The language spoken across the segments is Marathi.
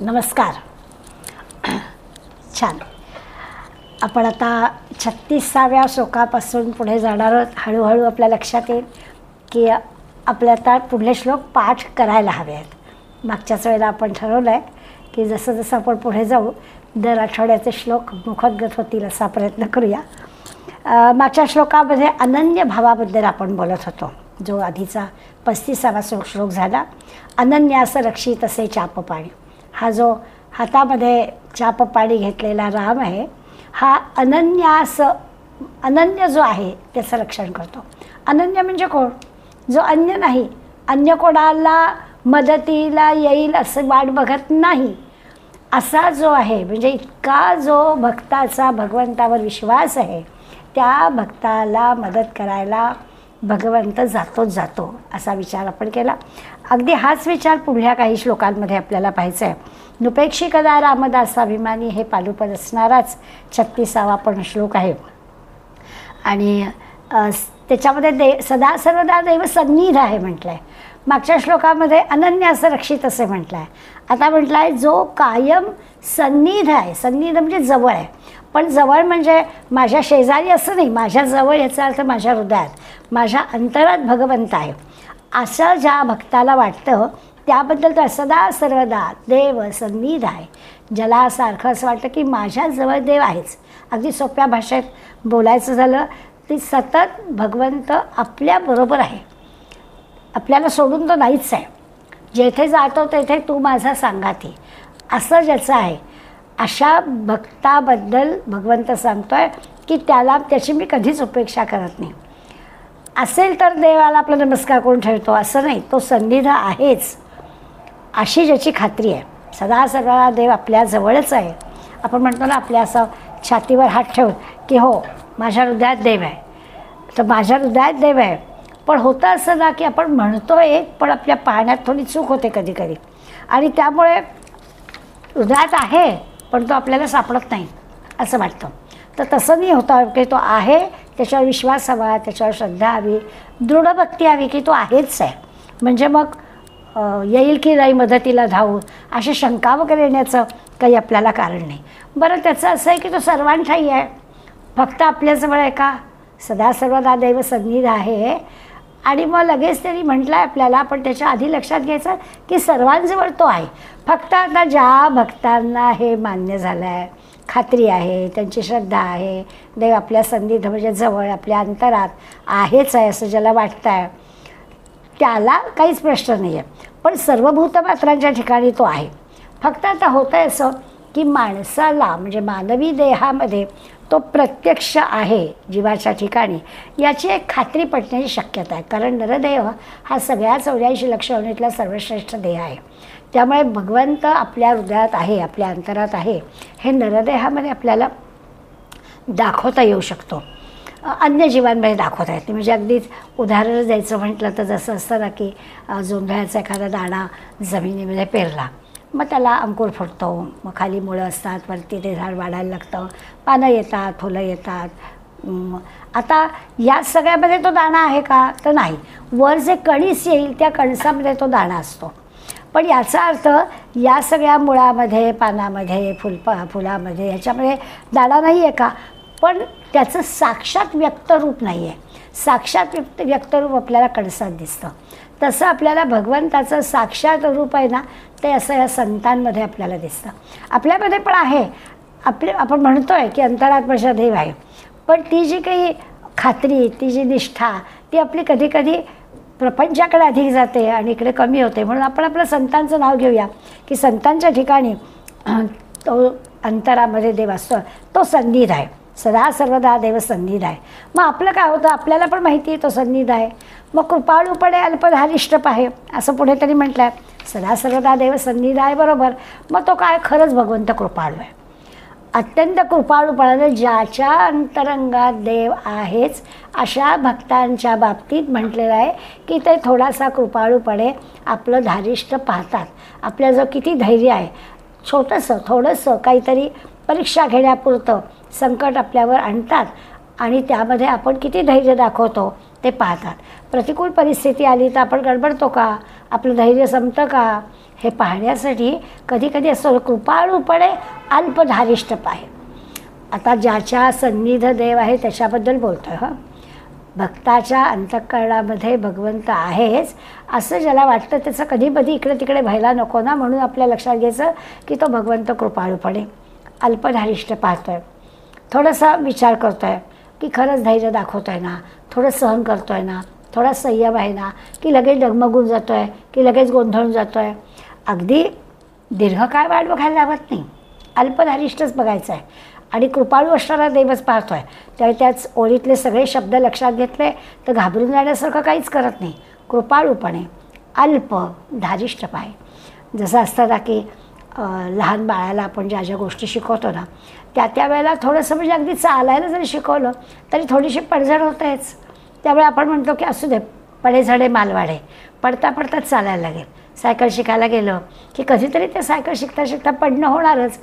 नमस्कार. छान. आपण आता 36व्या श्लोकापासून पुढे जाणार आहोत. हळूहळू आपल्या लक्षात येईल की आपल्या आता पुढले श्लोक पाठ करायला हवे आहेत. मागच्याच वेळेला आपण ठरवलं आहे की जसं जसं आपण पुढे जाऊ दर आठवड्याचे श्लोक मुखोद्गत होतील असा प्रयत्न करूया. मागच्या श्लोकामध्ये अनन्य भावाबद्दल आपण बोलत होतो. जो आधीचा 35वा श्लोक झाला. अनन्यास रक्षित असे चापपाणी. हा जो हातामध्ये चापपाणी घेतलेला राम आहे हा अनन्य जो आहे त्याचं रक्षण करतो. अनन्य म्हणजे कोण? जो अन्य नाही, अन्य कोणाला मदतीला येईल असं वाट बघत नाही असा जो आहे. म्हणजे इतका जो भक्ताचा भगवंतावर विश्वास आहे त्या भक्ताला मदत करायला भगवंत जातो असा विचार आपण केला. अगदी हाच विचार पुढल्या काही श्लोकांमध्ये आपल्याला पाहायचा आहे. नुपेक्षी कदा रामदासाभिमानी हे पालुपद असणाराच 36वा पण श्लोक आहे. आणि त्याच्यामध्ये सदा सर्वदा देव सन्निध आहे म्हटलं आहे. मागच्या श्लोकामध्ये अनन्य असं रक्षित असे म्हटलं आहे. आता म्हटलं आहे जो कायम सन्निध आहे. सन्निध म्हणजे जवळ आहे. पण जवळ म्हणजे माझ्या शेजारी असं नाही, माझ्या जवळ याचा अर्थ माझ्या हृदयात, माझ्या अंतरात भगवंत आहे असं ज्या भक्ताला वाटतं त्याबद्दल तर सदा सर्वदा देव सन्निध आहे. ज्याला सारखं असं वाटतं की माझ्याजवळ देव आहेच. अगदी सोप्या भाषेत बोलायचं झालं ती सतत भगवंत आपल्याबरोबर आहे. आपल्याला सोडून तो नाहीच आहे. जेथे जातो तेथे तू माझा सांगाती असं ज्याचं आहे अशा भक्ताबद्दल भगवंत सांगतो आहे की त्याची मी कधीच उपेक्षा करत नाही. असेल तर देवाला आपला नमस्कार करून ठेवतो असं नाही, तो सन्निध आहेच अशी ज्याची खात्री आहे. सदा सर्वदा देव आपल्याजवळच आहे. आपण म्हणतो ना आपल्या असं छातीवर हात ठेवून की हो माझ्या हृदयात देव आहे, तर माझ्या हृदयात देव आहे. पण होतं असं ना की आपण म्हणतो एक पण आपल्या पाहण्यात थोडी चूक होते कधी कधी आणि त्यामुळे हृदयात आहे पण तो आपल्याला सापडत नाही असं वाटतं. तर तसं नाही होतं की तो आहे त्याच्यावर विश्वास हवा, त्याच्यावर श्रद्धा हवी, दृढ भक्ती हवी की तो आहेच आहे. म्हणजे मग येईल की नाही मदतीला धावू अशी शंका वगैरे येण्याचं काही आपल्याला कारण नाही. बरं त्याचं असं आहे की तो सर्वांठाही आहे, फक्त आपल्याजवळ आहे का? सदा सर्वदा देव सन्निध आहे. आणि मग लगेच त्यांनी म्हटलं आहे आपल्याला, पण त्याच्या आधी लक्षात घ्यायचं की सर्वांजवळ तो आहे. फक्त आता ज्या भक्तांना हे मान्य झालं आहे, खात्री आहे, त्यांची श्रद्धा आहे, देव आपल्या सन्निध म्हणजे जवळ आपल्या अंतरात आहेच आहे असं ज्याला वाटतं आहे त्याला काहीच प्रश्न नाही आहे. पण सर्वभूतमात्रांच्या ठिकाणी तो आहे. फक्त आता होतं आहे असं की माणसाला म्हणजे मानवी देहामध्ये तो प्रत्यक्ष आहे जीवाच्या ठिकाणी याची एक खात्री पटण्याची शक्यता आहे. कारण नरदेह हा सगळ्या 84 लक्ष योनीतला सर्वश्रेष्ठ देह आहे. त्यामुळे भगवंत आपल्या हृदयात आहे, आपल्या अंतरात आहे हे नरदेहामध्ये आपल्याला दाखवता येऊ शकतो. अन्य जीवांमध्ये दाखवता येत नाही. म्हणजे अगदीच उदाहरण द्यायचं म्हटलं तर जसं असतं ना की जोंधळ्याचा एखादा दाणा जमिनीमध्ये पेरला, मग त्याला अंकुर फुटतो, मग खाली मुळं असतात, वरती ते झाड वाढायला लागतं, पानं येतात, फुलं येतात. आता या सगळ्यामध्ये तो दाणा आहे का? तर नाही. वर जे कणीस येईल त्या कणसामध्ये तो दाणा असतो. पण याचा अर्थ या सगळ्या मुळामध्ये, पानामध्ये, फुलामध्ये ह्याच्यामध्ये दाणा नाही आहे का? पण त्याचं साक्षात व्यक्तरूप नाही आहे. साक्षात व्यक्तरूप आपल्याला कणसात दिसतं. तसं आपल्याला भगवंताचं साक्षात रूप आहे ना ते असं या संतांमध्ये आपल्याला दिसतं. आपल्यामध्ये पण आहे. आपण म्हणतो आहे की अंतरात माझा देव आहे, पण ती जी काही खात्री, ती जी निष्ठा ती आपली कधी कधी प्रपंचाकडे अधिक जाते आणि इकडे कमी होते. म्हणून आपण आपलं संतांचं नाव घेऊया की संतांच्या ठिकाणी तो अंतरामध्ये देव असतो, तो सन्निध आहे. सदा सर्वदा देव सन्निध आहे. मग आपलं काय होतं? आपल्याला पण माहिती आहे तो सन्निध आहे. मग कृपाळूपणे अल्पधारिष्ट पाहे असं पुढे तरी म्हटलं आहे. सदा सर्वदा देव सन्निध आहे बरोबर. मग तो काय? खरंच भगवंत कृपाळू आहे. अत्यंत कृपाळूपणाने ज्याच्या अंतरंगात देव आहेच अशा भक्तांच्या बाबतीत म्हटलेलं आहे की ते थोडासा कृपाळूपणे आपलं धारिष्ट पाहतात. आपल्या जो किती धैर्य आहे, छोटंसं थोडंसं काहीतरी परीक्षा घेण्यापुरतं संकट आपल्यावर आणतात आणि त्यामध्ये आपण किती धैर्य दाखवतो ते पाहतात. प्रतिकूल परिस्थिती आली तर आपण गडबडतो का? आपलं धैर्य संपतं का हे पाहण्यासाठी कधी कधी असं कृपाळूपणे अल्पधारिष्ट पाहे. आता ज्याच्या सन्निध देव आहे त्याच्याबद्दल बोलतोय. भक्ताच्या अंतःकरणामध्ये भगवंत आहेच असं ज्याला वाटतं त्याचं कधी कधी इकडे तिकडे व्हायला नको ना, म्हणून आपल्या लक्षात घ्यायचं की तो भगवंत कृपाळूपणे अल्पधारिष्ट पाहतोय, थोडासा विचार करतोय की खरंच धैर्य दाखवतोय ना, थोडं सहन करतोय ना, थोडा संयम आहे ना, की लगेच डगमगून जातोय, की लगेच गोंधळून जातोय. अगदी दीर्घकाळ वाट बघायला लावत नाही, अल्पधारिष्टच बघायचं आहे आणि कृपाळू असणारा देवच पाहतोय. त्याच ओळीतले सगळे शब्द लक्षात घेतले तर घाबरून जाण्यासारखं काहीच करत नाही. कृपाळूपणे अल्प धारिष्ट पाहे. जसं असतं ना की लहान बाळाला आपण ज्या ज्या गोष्टी शिकवतो ना त्या वेळेला थोडंसं म्हणजे अगदी चालायला जरी शिकवलं तरी थोडीशी पडझड होतेच. त्यामुळे आपण म्हणतो की असू दे, पडे झाडे मालवाडे, पडता पडताच चालायला लागेल. सायकल शिकायला गेलं की कधीतरी ते सायकल शिकता शिकता पडणं होणारच,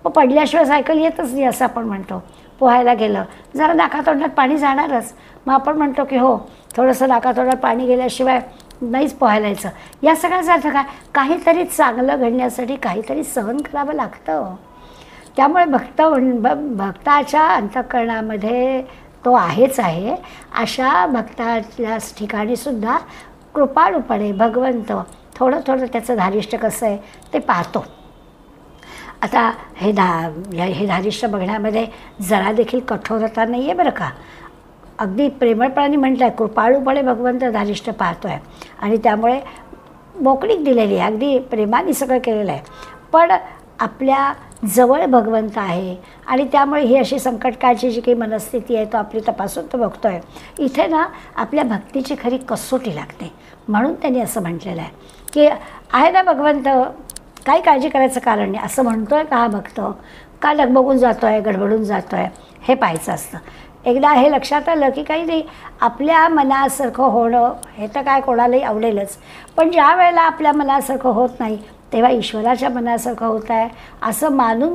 पण पडल्याशिवाय सायकल येतच नाही असं आपण म्हणतो. पोहायला गेलं जरा नाकातोंडात पाणी जाणारच, मग आपण म्हणतो की हो थोडंसं नाकातोंडात पाणी गेल्याशिवाय नाहीच पोहायला यायचं. या सगळ्याच अर्थ काय, काहीतरी चांगलं घडण्यासाठी काहीतरी सहन करावं लागतं. त्यामुळे भक्ताच्या अंतःकरणामध्ये तो आहेच आहे. अशा भक्ताच्या ठिकाणीसुद्धा कृपाळूपणे भगवंत थोडं थोडं त्याचं धारिष्ट कसं आहे ते पाहतो. आता हे धारिष्ट बघण्यामध्ये जरा देखील कठोरता नाही आहे बरं का. अगदी प्रेमळपणाने म्हटलं आहे कृपाळूपणे भगवंत धारिष्ट पाहतो आहे आणि त्यामुळे मोकळीक दिलेली आहे, अगदी प्रेमाने सगळं केलेलं आहे. पण आपल्या जवळ भगवंत आहे आणि त्यामुळे ही अशी संकटकाळची जी काही मनस्थिती आहे तो आपली तपासून तो बघतो आहे. इथे ना आपल्या भक्तीची खरी कसोटी लागते. म्हणून त्यांनी असं म्हटलेलं आहे की आहे ना भगवंत, काही काळजी करायचं कारण नाही. असं म्हणतो आहे का हा भक्त, का डगबगून जातो आहे, गडबडून जातो आहे, हे पाहायचं असतं. एकदा हे लक्षात आलं की काही नाही, आपल्या मनासारखं होणं हे तर काय कोणालाही आवडेलच, पण ज्या वेळेला आपल्या मनासारखं होत नाही तेव्हा ईश्वराच्या मनासारखं होत आहे असं मानून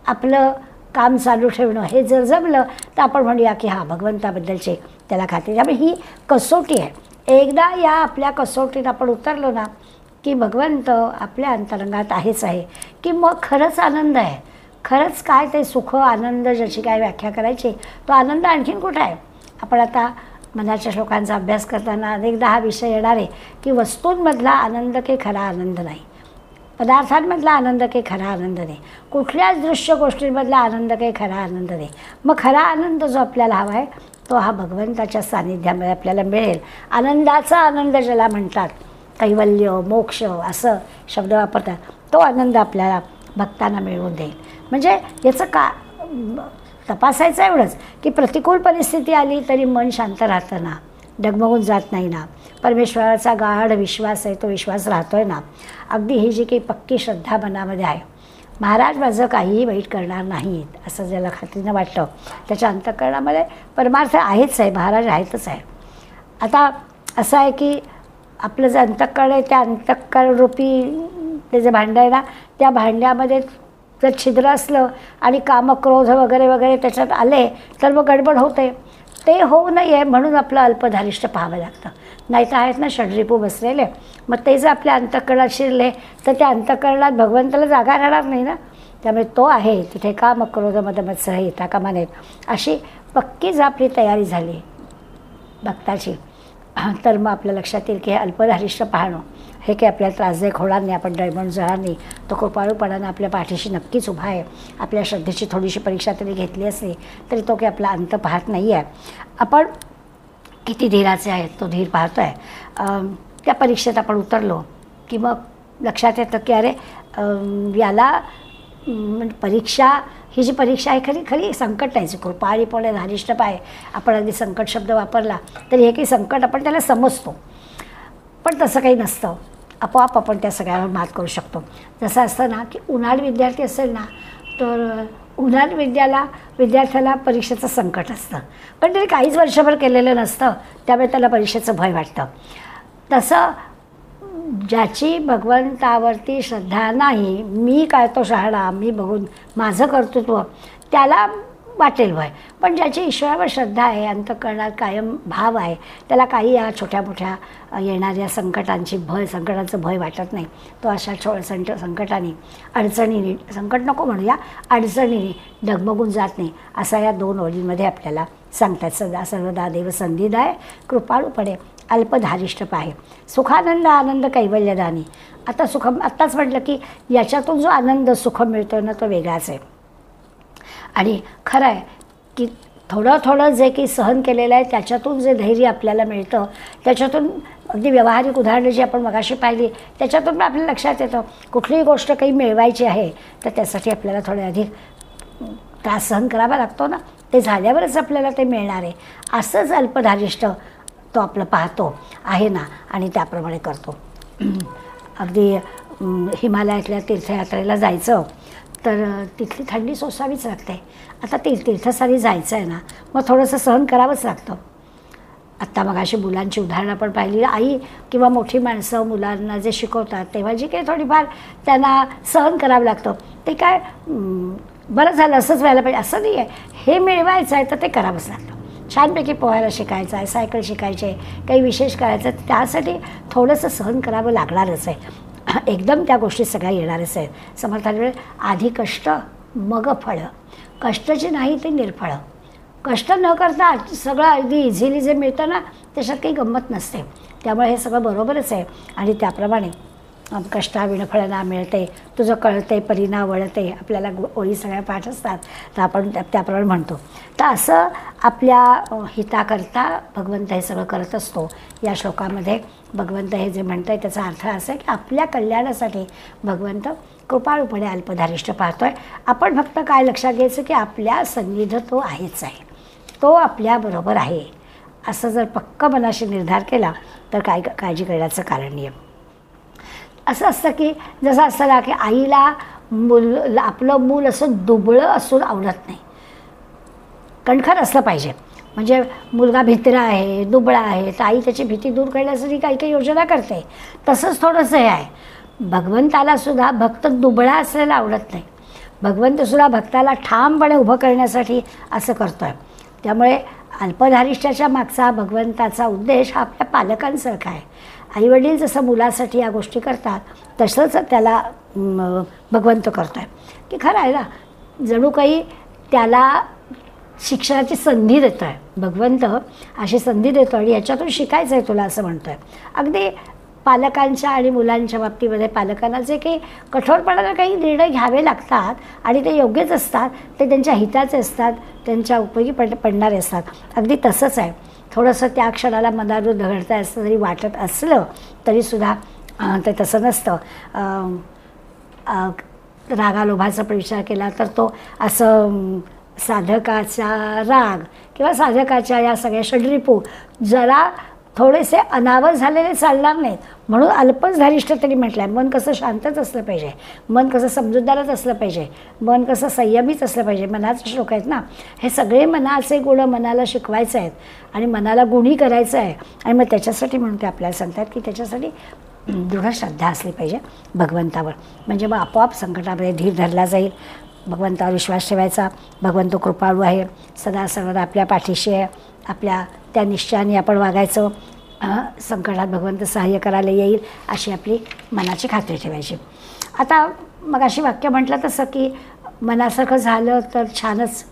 आपलं काम चालू ठेवणं हे जर जमलं तर आपण म्हणूया की हा भगवंताबद्दलचे त्याला खात्री. त्यामुळे ही कसोटी आहे. एकदा या आपल्या कसोटीत आपण उतरलो ना की भगवंत आपल्या अंतरंगात आहेच आहे, की मग खरंच आनंद आहे. खरंच काय ते सुख आनंद ज्याची काय व्याख्या करायची, तो आनंद आणखीन कुठं आहे. आपण आता मनाच्या श्लोकांचा अभ्यास करताना अनेकदा हा विषय येणार आहे की वस्तूंमधला आनंद काही खरा आनंद नाही, पदार्थांमधला आनंद काही खरा आनंद नाही, कुठल्याच दृश्य गोष्टींमधला आनंद काही खरा आनंद नाही. मग खरा आनंद जो आपल्याला हवा आहे तो हा भगवंताच्या सानिध्यामध्ये आपल्याला मिळेल. आनंदाचा आनंद ज्याला म्हणतात, कैवल्य मोक्ष असं शब्द वापरतात, तो आनंद आपल्याला भक्तांना मिळवून देईल. म्हणजे याचं का तपासायचं एवढंच की प्रतिकूल परिस्थिती आली तरी मन शांत राहतं ना, डगमगून जात नाही ना, परमेश्वराचा गाढ विश्वास आहे तो विश्वास राहतो आहे ना. अगदी ही जी काही पक्की श्रद्धा मनामध्ये आहे, महाराज माझं काहीही वाईट करणार नाहीत असं ज्याला खात्रीनं वाटतं त्याच्या अंतःकरणामध्ये परमार्थ आहेच आहे, महाराज आहेतच आहे. आता असं आहे की आपलं जे अंतःकरण आहे त्या अंतःकरणरूपी ते जे भांडं आहे ना, त्या भांड्यामध्ये जर छिद्र असलं आणि कामक्रोध वगैरे वगैरे त्याच्यात आले तर मग गडबड होते. ते होऊ नये म्हणून आपलं अल्पधारिष्ट पाहावं लागतं. नाही तर आहेत ना षड्रिपू बसलेले, मग ते जर आपल्या अंतःकरणात शिरले तर त्या अंतःकरणात भगवंताला जागा राहणार नाही ना. त्यामुळे तो आहे तिथे कामक्रोध मदमत्सर येता कामा नयेत. अशी पक्की जर आपली तयारी झाली भक्ताची तर मग आपल्या लक्षात येईल की हे अल्पधारिष्ट पाहणं हे काही आपल्याला त्रासदायक होणार नाही, आपण डळमळ जाणार नाही. तो कृपाळूपणानं आपल्या पाठीशी नक्कीच उभा आहे. आपल्या श्रद्धेची थोडीशी परीक्षा तरी घेतली असली तरी तो काही आपला अंत पाहत नाही आहे. आपण किती धीराचे आहेत तो धीर पाहतो आहे. त्या परीक्षेत आपण उतरलो की मग लक्षात येतं की अरे याला परीक्षा ही जी परीक्षा आहे खरी खरी संकट नाही. कृपाळीपणे धारिष्ट पाय आपण अगदी संकट शब्द वापरला तरी हे काही संकट आपण त्याला समजतो, पण तसं काही नसतं. आपोआप आपण त्या सगळ्यावर मात करू शकतो. जसं असतं ना की उन्हाळ विद्यार्थी असेल ना तर उन्हाळ विद्यार्थ्याला परीक्षेचं संकट असतं, पण तरी काहीच वर्षभर केलेलं नसतं, त्यामुळे त्याला परीक्षेचं भय वाटतं. तसं ज्याची भगवंतावरती श्रद्धा नाही, मी काय तो शहाणा, मी बघून माझं कर्तृत्व, त्याला वाटेल भय. पण ज्याची ईश्वरावर श्रद्धा आहे, अंतःकरणात कायम भाव आहे, त्याला काही या छोट्या मोठ्या येणाऱ्या संकटांचं भय वाटत नाही. तो अशा संकटाने, अडचणीने, संकट नको म्हणूया, अडचणीने डगमगून जात नाही, असा या 2 ओळींमध्ये आपल्याला सांगतात. सदा सर्वदा देव संधिदाय, कृपाळूपणे अल्पधारिष्ठ पाहे, सुखानंद आनंद कैवल्यदानी. आता आत्ताच म्हटलं की याच्यातून जो आनंद सुख मिळतो ना, तो वेगळाच आहे. आणि खरं आहे की थोडं जे की सहन केलेलं आहे त्याच्यातून जे धैर्य आपल्याला मिळतं, त्याच्यातून अगदी व्यावहारिक उदाहरणं जी आपण मगाशी पाहिली, त्याच्यातून पण आपल्याला लक्षात येतं कुठलीही गोष्ट काही मिळवायची आहे तर त्यासाठी आपल्याला थोडे अधिक त्रास सहन करावा लागतो ना, ते झाल्यावरच आपल्याला ते मिळणार आहे. असंच अल्पधारिष्ठ तो आपलं पाहतो आहे ना, आणि त्याप्रमाणे करतो. अगदी हिमालयातल्या तीर्थयात्रेला जायचं तर तिथली थंडी सोसावीच लागते. आता तीर्थस्थानी जायचं आहे ना, मग थोडंसं सहन करावंच लागतं. आत्ता मगाशी मुलांची उदाहरणं आपण पाहिली. आई किंवा मोठी माणसं मुलांना जे शिकवतात तेव्हा जी काही थोडीफार त्यांना सहन करावं लागतं, ते काय बरं झालं असंच व्हायला पाहिजे असं नाही आहे. हे मिळवायचं आहे तर ते करावंच लागतं. छानपैकी पोहायला शिकायचं आहे, सायकल शिकायची आहे, काही विशेष करायचं आहे, त्यासाठी थोडंसं सहन करावं लागणारच आहे. एकदम त्या गोष्टी सगळ्या येणारच आहेत. समर्थांकडे आधी कष्ट मग फळं. कष्ट जे नाही ते निर्फळ. कष्ट न करता सगळं अगदी इझिली जे मिळतं ना, त्याच्यात काही गंमत नसते. त्यामुळे हे सगळं बरोबरच आहे. आणि त्याप्रमाणे कष्टाविण फळ ना मिळते, तुझं कळते परिणा वळते, आपल्याला ओळी सगळ्या पाठ असतात तर आपण त्याप्रमाणे म्हणतो. तर असं आपल्या हिताकरता भगवंत हे सगळं करत असतो. या श्लोकामध्ये भगवंत हे जे म्हणतं आहे त्याचा अर्थ असा आहे की आपल्या कल्याणासाठी भगवंत कृपाळूपणे अल्पधारिष्ठ पाहतो आहे. आपण फक्त काय लक्षात घ्यायचं की आपल्या सन्निध तो आहेच आहे, तो आपल्याबरोबर आहे. असं जर पक्क मनाशी निर्धार केला तर काय काळजी करण्याचं कारण नाही. असं असतं की जसं असतं ना की आईला आपलं मूल असं दुबळं असून आवडत नाही, कणखर असलं पाहिजे. म्हणजे मुलगा भित्रा आहे, दुबळा आहे, तर आई त्याची भीती दूर करण्यासाठी काही काही योजना करते. तसंच थोडंसं हे आहे. भगवंताला सुद्धा भक्त दुबळा असलेला आवडत नाही. भगवंतसुद्धा भक्ताला ठामपणे उभं करण्यासाठी असं करतो आहे. त्यामुळे अल्पधारिष्ठाच्या मागचा भगवंताचा उद्देश हा आपल्या पालकांसारखा आहे. आईवडील जसं मुलासाठी या गोष्टी करतात तसंच त्याला भगवंत करतो आहे. की खरं आहे ना, जणू काही त्याला शिक्षणाची संधी देतो आहे भगवंत, अशी संधी देतो आणि याच्यातून शिकायचं आहे तुला असं म्हणतो आहे. अगदी पालकांच्या आणि मुलांच्या बाबतीमध्ये पालकांना जे काही कठोरपणाने काही निर्णय घ्यावे लागतात आणि ते योग्यच असतात, ते त्यांच्या हिताचे असतात, त्यांच्या उपयोगी पडणारे असतात. अगदी तसंच आहे. थोडंसं त्या क्षणाला मनावर दगडतं असं जरी वाटत असलं तरीसुद्धा ते तसं नसतं. रागालोभाचा पण विचार केला तर तो असं साधकाचा राग किंवा साधकाच्या या सगळ्या षड्रिपू जरा थोडेसे अनावर झालेले चालणार नाहीत. म्हणून अल्पच धारिष्ठ तरी म्हटलं आहे. मन कसं शांतच असलं पाहिजे, मन कसं समजूतदारच असलं पाहिजे, मन कसं संयमीच असलं पाहिजे. मनाचे श्लोक आहेत ना, हे सगळे मनाचे गुण मनाला शिकवायचे आहेत आणि मनाला गुणी करायचं आहे. आणि मग त्याच्यासाठी म्हणून ते आपल्याला सांगतात की त्याच्यासाठी दृढ श्रद्धा असली पाहिजे भगवंतावर. म्हणजे मग आपोआप संकटामध्ये धीर धरला जाईल. भगवंतावर विश्वास ठेवायचा. भगवंत कृपाळू आहे, सदा सर्वदा आपल्या पाठीशी आहे. आपल्या त्या निश्चयाने आपण वागायचं. संकटात भगवंत सहाय्य करायला येईल अशी आपली मनाची खात्री ठेवायची. आता मग अशी वाक्य म्हटलं तसं की मनासारखं झालं तर छानच,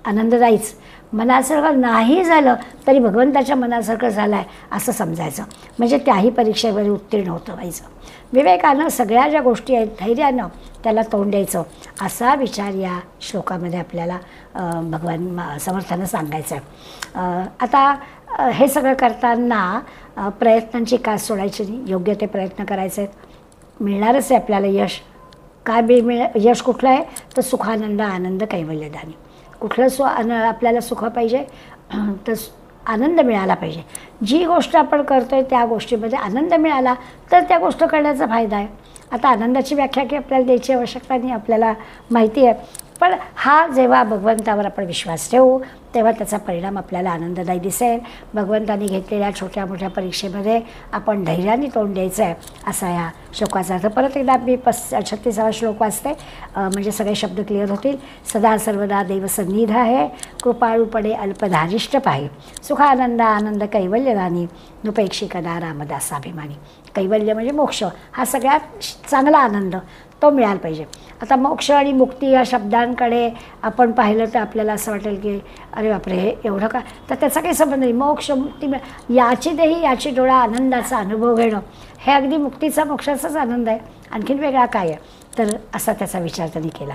आनंददायीच. मनासारखं नाही झालं तरी भगवंताच्या मनासारखं झालं आहे असं समजायचं. म्हणजे त्याही परीक्षेवर उत्तीर्ण होतं व्हायचं. विवेकानं सगळ्या ज्या गोष्टी आहेत धैर्यानं त्याला तोंड द्यायचं, असा विचार या श्लोकामध्ये आपल्याला भगवान समर्थानं सांगायचं आहे. आता हे सगळं करताना प्रयत्नांची कास सोडायची नाही. योग्य ते प्रयत्न करायचे आहेत. मिळणारच आहे आपल्याला यश. काय यश कुठलं आहे तर सुखानंद आनंद कैवल्यदानी. कुठलं आपल्याला सुख पाहिजे तर आनंद मिळाला पाहिजे. जी गोष्ट आपण करतो आहे त्या गोष्टीमध्ये आनंद मिळाला तर त्या गोष्ट करण्याचा फायदा आहे. आता आनंदाची व्याख्या की आपल्याला द्यायची आवश्यकता नाही, आपल्याला माहिती आहे. पण हा जेव्हा भगवंतावर आपण विश्वास ठेवू तेव्हा त्याचा परिणाम आपल्याला आनंददायी दिसेल. भगवंतांनी घेतलेल्या छोट्या मोठ्या परीक्षेमध्ये आपण धैर्याने तोंड द्यायचं आहे असा या श्लोकाचा अर्थ. परत एकदा मी 36वा श्लोक वाचते, म्हणजे सगळे शब्द क्लिअर होतील. सदा सर्वदा देवसन्निध आहे, कृपाळूपणे अल्पधारिष्ट पाहे, सुखानंद आनंद कैवल्यदानी, नुपेक्षी कदा रामदासाभिमानी. कैवल्य म्हणजे मोक्ष, हा सगळ्यात चांगला आनंद तो मिळाला पाहिजे. आता मोक्ष आणि मुक्ती या शब्दांकडे आपण पाहिलं तर आपल्याला असं वाटेल की अरे बापरे हे एवढं का, तर त्याचा काही संबंध नाही. मोक्ष मुक्ती याची देही याची डोळा आनंदाचा अनुभव घेणं हे अगदी मुक्तीचा मोक्षाचाच आनंद आहे, आणखीन वेगळा काय आहे. तर असा त्याचा विचार त्यांनी केला.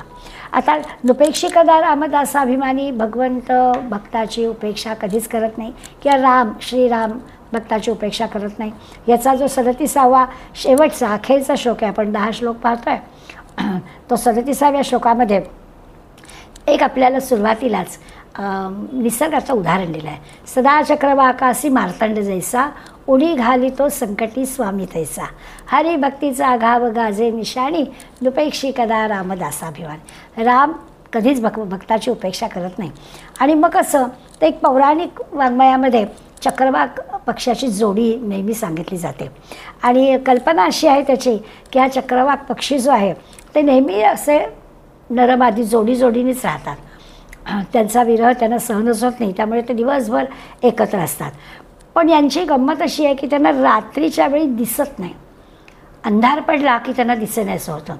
आता नुपेक्षिकदा रामदासाभिमानी, भगवंत भक्ताची उपेक्षा कधीच करत नाही किंवा राम श्रीराम भक्ताची उपेक्षा करत नाही. याचा जो 37वा शेवटचा अखेरचा श्लोक आहे, आपण 10 श्लोक पाहतो आहे, तो 37व्या श्लोकामध्ये एक आपल्याला सुरुवातीलाच निसर्गाचं उदाहरण दिलं आहे. सदा चक्रवाकासी मार्तंड जैसा, उडी घाली तो संकटी स्वामी तैसा, हरिभक्तीचा घाव गाजे निशाणी, नुपेक्षी कदा रामदासाभिमान. राम कधीच भक्ताची उपेक्षा करत नाही. आणि मग असं तर एक पौराणिक वाङ्मयामध्ये चक्रवाक पक्ष्याची जोडी नेहमी सांगितली जाते. आणि कल्पना अशी आहे त्याची की हा चक्रवाक पक्षी जो आहे ते नेहमी असे नरमादी जोडीनेच राहतात. त्यांचा विरह त्यांना सहनच होत नाही, त्यामुळे ते दिवसभर एकत्र असतात. पण यांची गंमत अशी आहे की त्यांना रात्रीच्या वेळी दिसत नाही, अंधार पडला की त्यांना दिसेनासं होतं.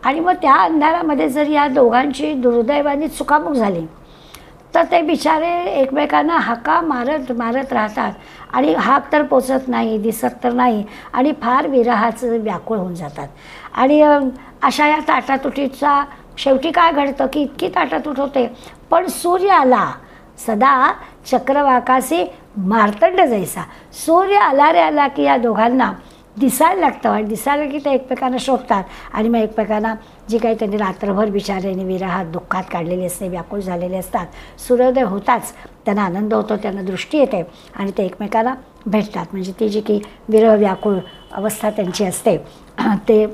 आणि मग त्या अंधारामध्ये जर या दोघांची दुर्दैवाने चुकामुक झाली तर ते बिचारे एकमेकांना हाका मारत मारत राहतात आणि हाक तर पोचत नाही, दिसत तर नाही, आणि फार विरहाचं व्याकुळ होऊन जातात. आणि अशा या ताटातुटीचा शेवटी काय घडतं की इतकी ताटातूट होते, पण सूर्य आला, सदा चक्रवाकासी मार्तंड जैसा, सूर्य आला रे आला की या दोघांना दिसायला लागतं. आणि दिसायला की ते एकमेकांना शोधतात आणि मग एकमेकांना जी काही त्यांनी रात्रभर बिचाऱ्याने विरहात दुःखात काढलेली असते, व्याकुळ झालेले असतात, सूर्योदय होताच त्यांना आनंद होतो, त्यांना दृष्टी येते आणि ते एकमेकांना भेटतात. म्हणजे ती जी की विरह व्याकुळ अवस्था त्यांची असते ते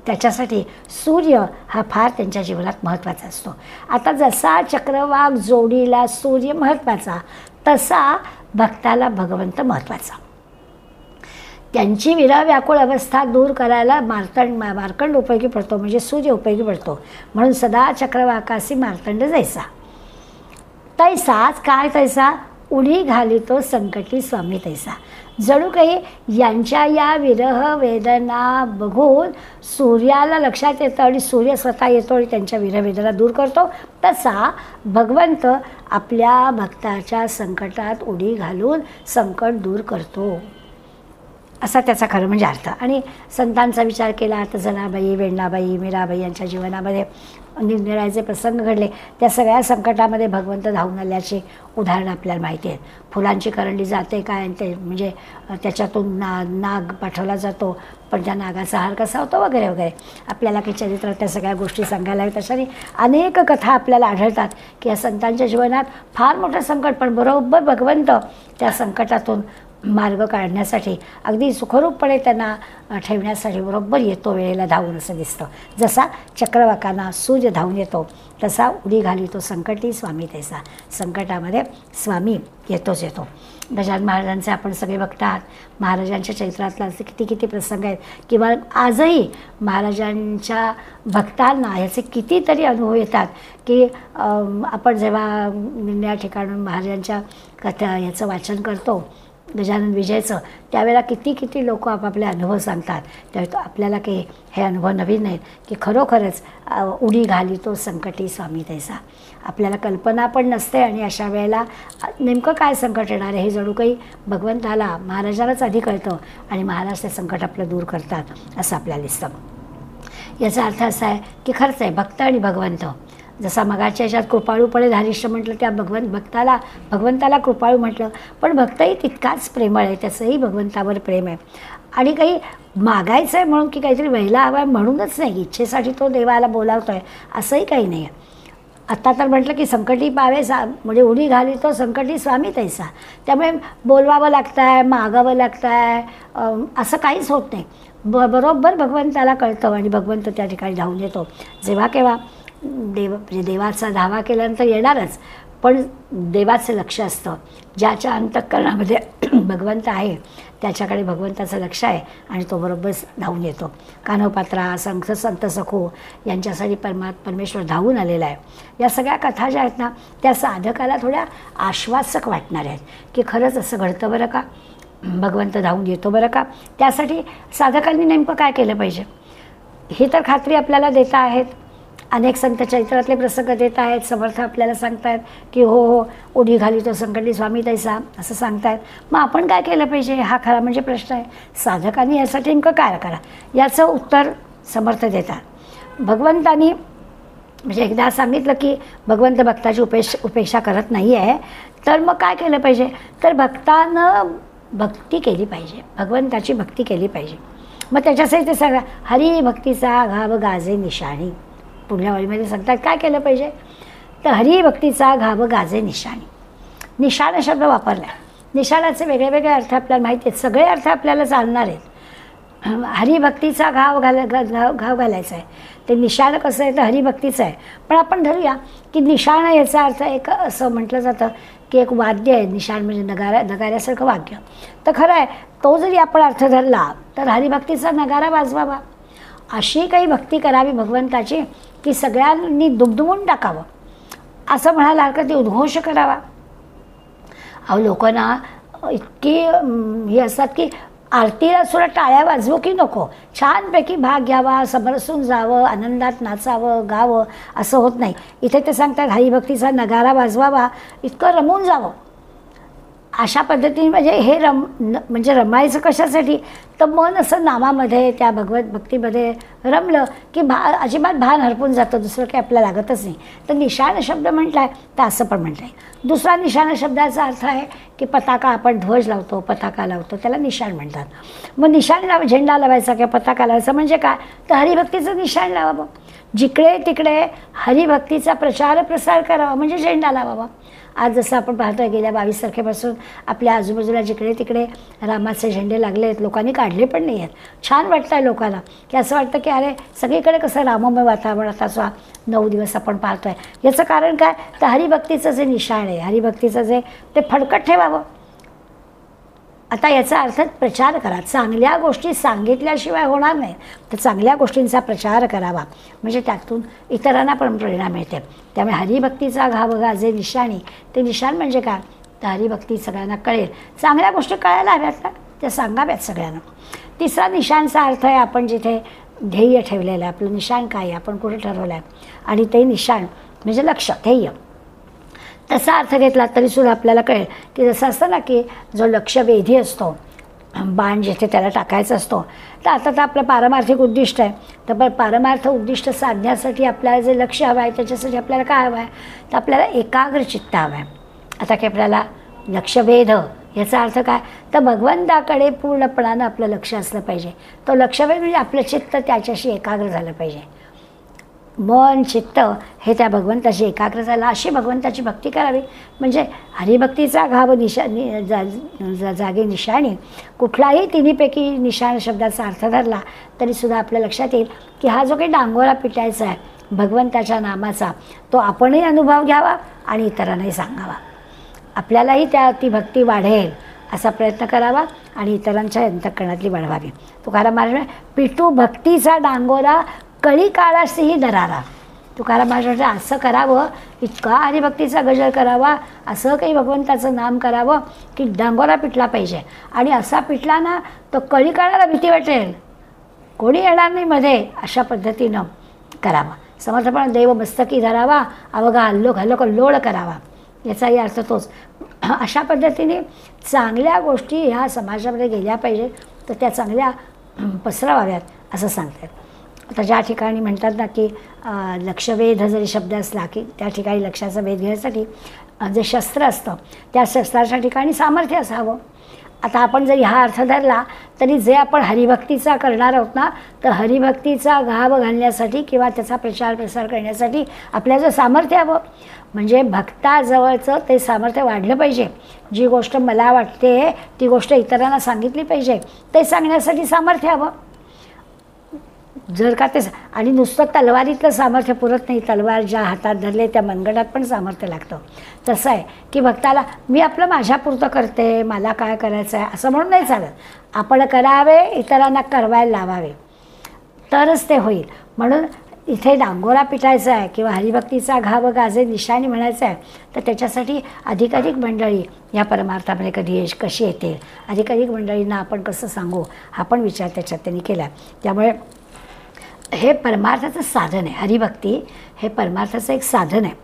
त्याच्यासाठी सूर्य हा फार त्यांच्या जीवनात महत्त्वाचा असतो. आता जसा चक्रवाक जोडीला सूर्य महत्त्वाचा तसा भक्ताला भगवंत महत्त्वाचा. त्यांची विरह व्याकुळ अवस्था दूर करायला मार्कंड उपयोगी पडतो, म्हणजे सूर्य उपयोगी पडतो. म्हणून सदा चक्रवाकासी मार्तंड जैसा, तैसाच काय तैसा, उडी घाली तो संकटी स्वामी तैसा. जणू काही यांच्या या विरह वेदना बघून सूर्याला लक्षात येतं आणि सूर्य स्वतः येतो आणि त्यांच्या विरह वेदना दूर करतो. तसा भगवंत आपल्या भक्ताच्या संकटात उडी घालून संकट दूर करतो, असा त्याचा खरं म्हणजे अर्थ. आणि संतांचा विचार केला तर जनाबाई, वेण्णाबाई, मीराबाई यांच्या जीवनामध्ये निरनिराळे प्रसंग घडले. त्या सगळ्या संकटामध्ये भगवंत धावून आल्याची उदाहरणं आपल्याला माहिती आहेत. फुलांची करंडी जाते काय ते म्हणजे त्याच्यातून नाग पाठवला जातो, पण त्या नागाचा हार कसा होतो वगैरे वगैरे. आपल्याला काही चरित्रात त्या सगळ्या गोष्टी सांगायला हव्यात. तशाने अनेक कथा आपल्याला आढळतात की या संतांच्या जीवनात फार मोठं संकट, पण बरोबर भगवंत त्या संकटातून मार्ग काढण्यासाठी अगदी सुखरूपपणे त्यांना ठेवण्यासाठी बरोबर येतो वेळेला धावून असं दिसतं. जसा चक्रवाकांना सूर्य धावून येतो तसा उडी घाली तो संकटी स्वामी तैसा, संकटामध्ये स्वामी येतोच येतो. गजानन महाराजांचे आपण सगळे बघतात, महाराजांच्या चरित्रातला असे किती किती प्रसंग आहेत किंवा आजही महाराजांच्या भक्तांना ह्याचे कितीतरी अनुभव येतात की आपण जेव्हा या ठिकाणून महाराजांच्या कथा ह्याचं वाचन करतो गजानन विजयचं, त्यावेळेला किती किती लोक आपापले अनुभव सांगतात. त्यावेळी आपल्याला काही हे अनुभव नवीन नाहीत की खरोखरच उडी घाली तो संकटी स्वामी तैसा. आपल्याला कल्पना पण नसते आणि अशा वेळेला नेमकं काय संकट येणार आहे हे जणू काही भगवंताला महाराजालाच आधी कळतं आणि महाराज ते संकट आपलं दूर करतात असं आपल्याला दिसतं. याचा अर्थ असा आहे की खरंच आहे भक्त आणि भगवंत, जसा मगाच्या याच्यात कृपाळूपणे धारिष्ट म्हटलं त्या भगवंताला कृपाळू म्हटलं, पण भक्तही तितकाच प्रेमळ आहे, त्याचंही भगवंतावर प्रेम आहे. आणि काही मागायचं आहे म्हणून की काहीतरी व्हायला हवं आहे म्हणूनच नाही, इच्छेसाठी तो देवाला बोलावतो आहे असंही काही नाही आहे. आत्ता तर म्हटलं की संकटी पावे म्हणजे उडी घाली तो संकटी स्वामी तैसा, त्यामुळे बोलवावं लागतं आहे, मागावं लागतं आहे, असं काहीच होत नाही. बरोबर भगवंताला कळतं आणि भगवंत त्या ठिकाणी धावून येतो. जेव्हा केव्हा म्हणजे देवाचा धावा केल्यानंतर येणारच, पण देवाचं लक्ष असतं. ज्याच्या अंतःकरणामध्ये भगवंत आहे त्याच्याकडे भगवंताचं लक्ष आहे आणि तो बरोबर धावून येतो. कान्होपात्रा, संत सखो यांच्यासाठी परमेश्वर धावून आलेला आहे. या सगळ्या कथा ज्या आहेत ना, त्या साधकाला थोड्या आश्वासक वाटणार आहेत की खरंच असं घडतं बरं का, भगवंत धावून येतो बरं का. त्यासाठी साधकांनी नेमकं काय केलं पाहिजे ही तर खात्री आपल्याला देता आहेत. अनेक संत चैत्रातले प्रसंग देत आहेत. समर्थ आपल्याला सांगतायत की हो हो उडी घाली तो संकटी स्वामी तैसा असं सांगतायत. मग आपण काय केलं पाहिजे हा खरा म्हणजे प्रश्न आहे. साधकांनी यासाठी नेमकं काय करा याचं उत्तर समर्थ देतात. भगवंतानी म्हणजे एकदा सांगितलं की भगवंत भक्ताची उपेक्षा करत नाही आहे, तर मग काय केलं पाहिजे, तर भक्तानं भक्ती केली पाहिजे, भगवंताची भक्ती केली पाहिजे. मग त्याच्यासाठी ते सगळं हरिभक्तीचा घाव गाजे निशाणी पुढल्या वळीमध्ये सांगतात काय केलं पाहिजे, तर हरिभक्तीचा घाव गाजे निशाणी. निशाण शब्द वापरला. निशाणाचे वेगळे वेगळे अर्थ आपल्याला माहिती आहेत, सगळे अर्थ आपल्याला चालणार आहेत. हरिभक्तीचा घाव घालायचा आहे. ते निशाण कसं आहे तर हरिभक्तीचं आहे. पण आपण धरूया की निशाण याचा अर्थ एक असं म्हटलं जातं की एक वाद्य आहे. निशाण म्हणजे नगाऱ्यासारखं वाद्य. तर खरं आहे तो जरी आपण अर्थ धरला तर हरिभक्तीचा नगारा वाजवावा, अशी काही भक्ती करावी भगवंताची की सगळ्यांनी दुमदुमून टाकावं असं म्हणायला हरकत नाही. उद्घोष करावा. अहो लोकांना इतकी हे असतात की आरतीला सुद्धा टाळ्या वाजवू की नको, छानपैकी भाग घ्यावा, समरसून जावं, आनंदात नाचावं गावं असं होत नाही. इथे ते सांगतात हरिभक्तीचा नगारा वाजवावा, इतकं रमून जावं. अशा पद्धतीने म्हणजे हे म्हणजे रमायचं कशासाठी, तर मन असं नामामध्ये त्या भगवत भक्तीमध्ये रमलं की अजिबात भान हरपून जातं, दुसरं काही आपल्याला लागतच नाही. तर निशाण शब्द म्हटला आहे तर असं पण म्हटलं आहे. दुसरा निशाण शब्दाचा अर्थ आहे की पताका, आपण ध्वज लावतो, पताका लावतो, त्याला निशाण म्हणतात. मग निशाण झेंडा लावायचा किंवा पताका लावायचा म्हणजे काय, तर हरिभक्तीचं निशाण लावावं. जिकडे तिकडे हरिभक्तीचा प्रचार प्रसार करावा म्हणजे झेंडा लावावा. आज जसं आपण पाहतोय गेल्या 22 तारखेपासून आपल्या आजूबाजूला जिकडे तिकडे रामाचे झेंडे लागले आहेत, लोकांनी काढले पण नाही आहेत. छान वाटतं आहे लोकांना की असं वाटतं की अरे सगळीकडे कसं राममय वातावरण आताचा 9 दिवस आपण पाहतोय. याचं कारण काय, तर हरिभक्तीचं जे निशाण आहे, हरिभक्तीचं जे ते फडकत ठेवावं. आता याचा अर्थ प्रचार करा. चांगल्या गोष्टी सांगितल्याशिवाय होणार नाही, तर चांगल्या गोष्टींचा प्रचार करावा म्हणजे त्यातून इतरांना पण प्रेरणा मिळते. त्यामुळे हरिभक्तीचा घाव गाजे निशाणी, ते निशाण म्हणजे काय, तर हरिभक्ती सगळ्यांना कळेल. चांगल्या गोष्टी कळायला हव्यात ना, त्या सांगाव्यात सगळ्यांना. तिसरा निशाणचा अर्थ आहे आपण जिथे ध्येय ठेवलेलं आहे, आपलं निशाण काय आहे, आपण कुठे ठरवलं आहे, आणि ते निशाण म्हणजे लक्ष, ध्येय. तसा अर्थ घेतला तरीसुद्धा आपल्याला कळेल की जसं असतं ना की जो लक्षवेधी असतो, बाण जिथे त्याला टाकायचा असतो, तर आता तर आपलं पारमार्थिक उद्दिष्ट आहे. तर पारमार्थ उद्दिष्ट साधण्यासाठी आपल्याला जे लक्ष हवं आहे त्याच्यासाठी आपल्याला काय हवं आहे, तर आपल्याला एकाग्र चित्त हवं आहे. आता की आपल्याला लक्षवेध याचा अर्थ काय, तर भगवंताकडे पूर्णपणानं आपलं लक्ष असलं पाहिजे. तो लक्षवेध म्हणजे आपलं चित्त त्याच्याशी एकाग्र झालं पाहिजे. मन चित्त हे त्या भगवंताशी एकाग्र झालं, अशी भगवंताची भक्ती करावी. म्हणजे हरिभक्तीचा घाव जागे निशाणी. कुठलाही तिन्हीपैकी निशाण शब्दाचा अर्थ धरला तरीसुद्धा आपल्या लक्षात येईल की हा जो काही डांगोरा पिटायचा आहे भगवंताच्या नामाचा, तो आपणही अनुभव घ्यावा आणि इतरांनाही सांगावा. आपल्यालाही ती भक्ती वाढेल असा प्रयत्न करावा आणि इतरांच्या अंतःकरणातली वाढवावी. तुकाराम महाराज पिटू भक्तीचा डांगोरा कळी काळाशीही दरारा. तुकाराम महाराज असं करावं, इतका हरिभक्तीचा गजर करावा, असं काही भगवंताचं नाम करावं की डांगोरा पिटला पाहिजे. आणि असा पिटला ना तर कळी काळाला भीती वाटेल, कोणी येणार नाही मध्ये, अशा पद्धतीनं करावा. समर्थपणे देव मस्तकी धरावा, अवघा हल्लो करावा, याचाही अर्थ तोच. अशा पद्धतीने चांगल्या गोष्टी ह्या समाजामध्ये गेल्या पाहिजे, तर त्या चांगल्या पसरवाव्यात असं सांगतात. आता ज्या ठिकाणी म्हणतात ना की लक्षवेध जरी शब्द असला की त्या ठिकाणी लक्षाचा वेध घेण्यासाठी जे शस्त्र असतं त्या शस्त्राच्या ठिकाणी सामर्थ्य असावं. आता आपण जरी हा अर्थ धरला तरी जे आपण हरिभक्तीचा करणार आहोत ना, तर हरिभक्तीचा घाव घालण्यासाठी किंवा त्याचा प्रचार प्रसार करण्यासाठी आपल्याला जे सामर्थ्य हवं, म्हणजे भक्ताजवळचं ते सामर्थ्य वाढलं पाहिजे. जी गोष्ट मला वाटते ती गोष्ट इतरांना सांगितली पाहिजे, ते सांगण्यासाठी सामर्थ्य हवं. जर का ते आणि नुसतं तलवारीतलं सामर्थ्य पुरत नाही, तलवार ज्या हातात धरले त्या मनगटात पण सामर्थ्य लागतं. तसं आहे की भक्ताला मी आपलं माझ्यापुरतं करते, मला काय करायचं आहे असं म्हणून नाही चालत. आपण करावे, इतरांना करवायला लावावे, तरच ते होईल. म्हणून इथे डांगोरा पिटायचा आहे किंवा हरिभक्तीचा घाव गाजे निशाणी म्हणायचं आहे, तर त्याच्यासाठी अधिकाधिक मंडळी या परमार्थामध्ये कशी येतील, अधिकाधिक मंडळींना आपण कसं सांगू, हा पण विचार त्याच्यात त्यांनी केला. त्यामुळे हे परमार्थाचं साधन आहे. हरिभक्ती हे परमार्थाचं एक साधन आहे.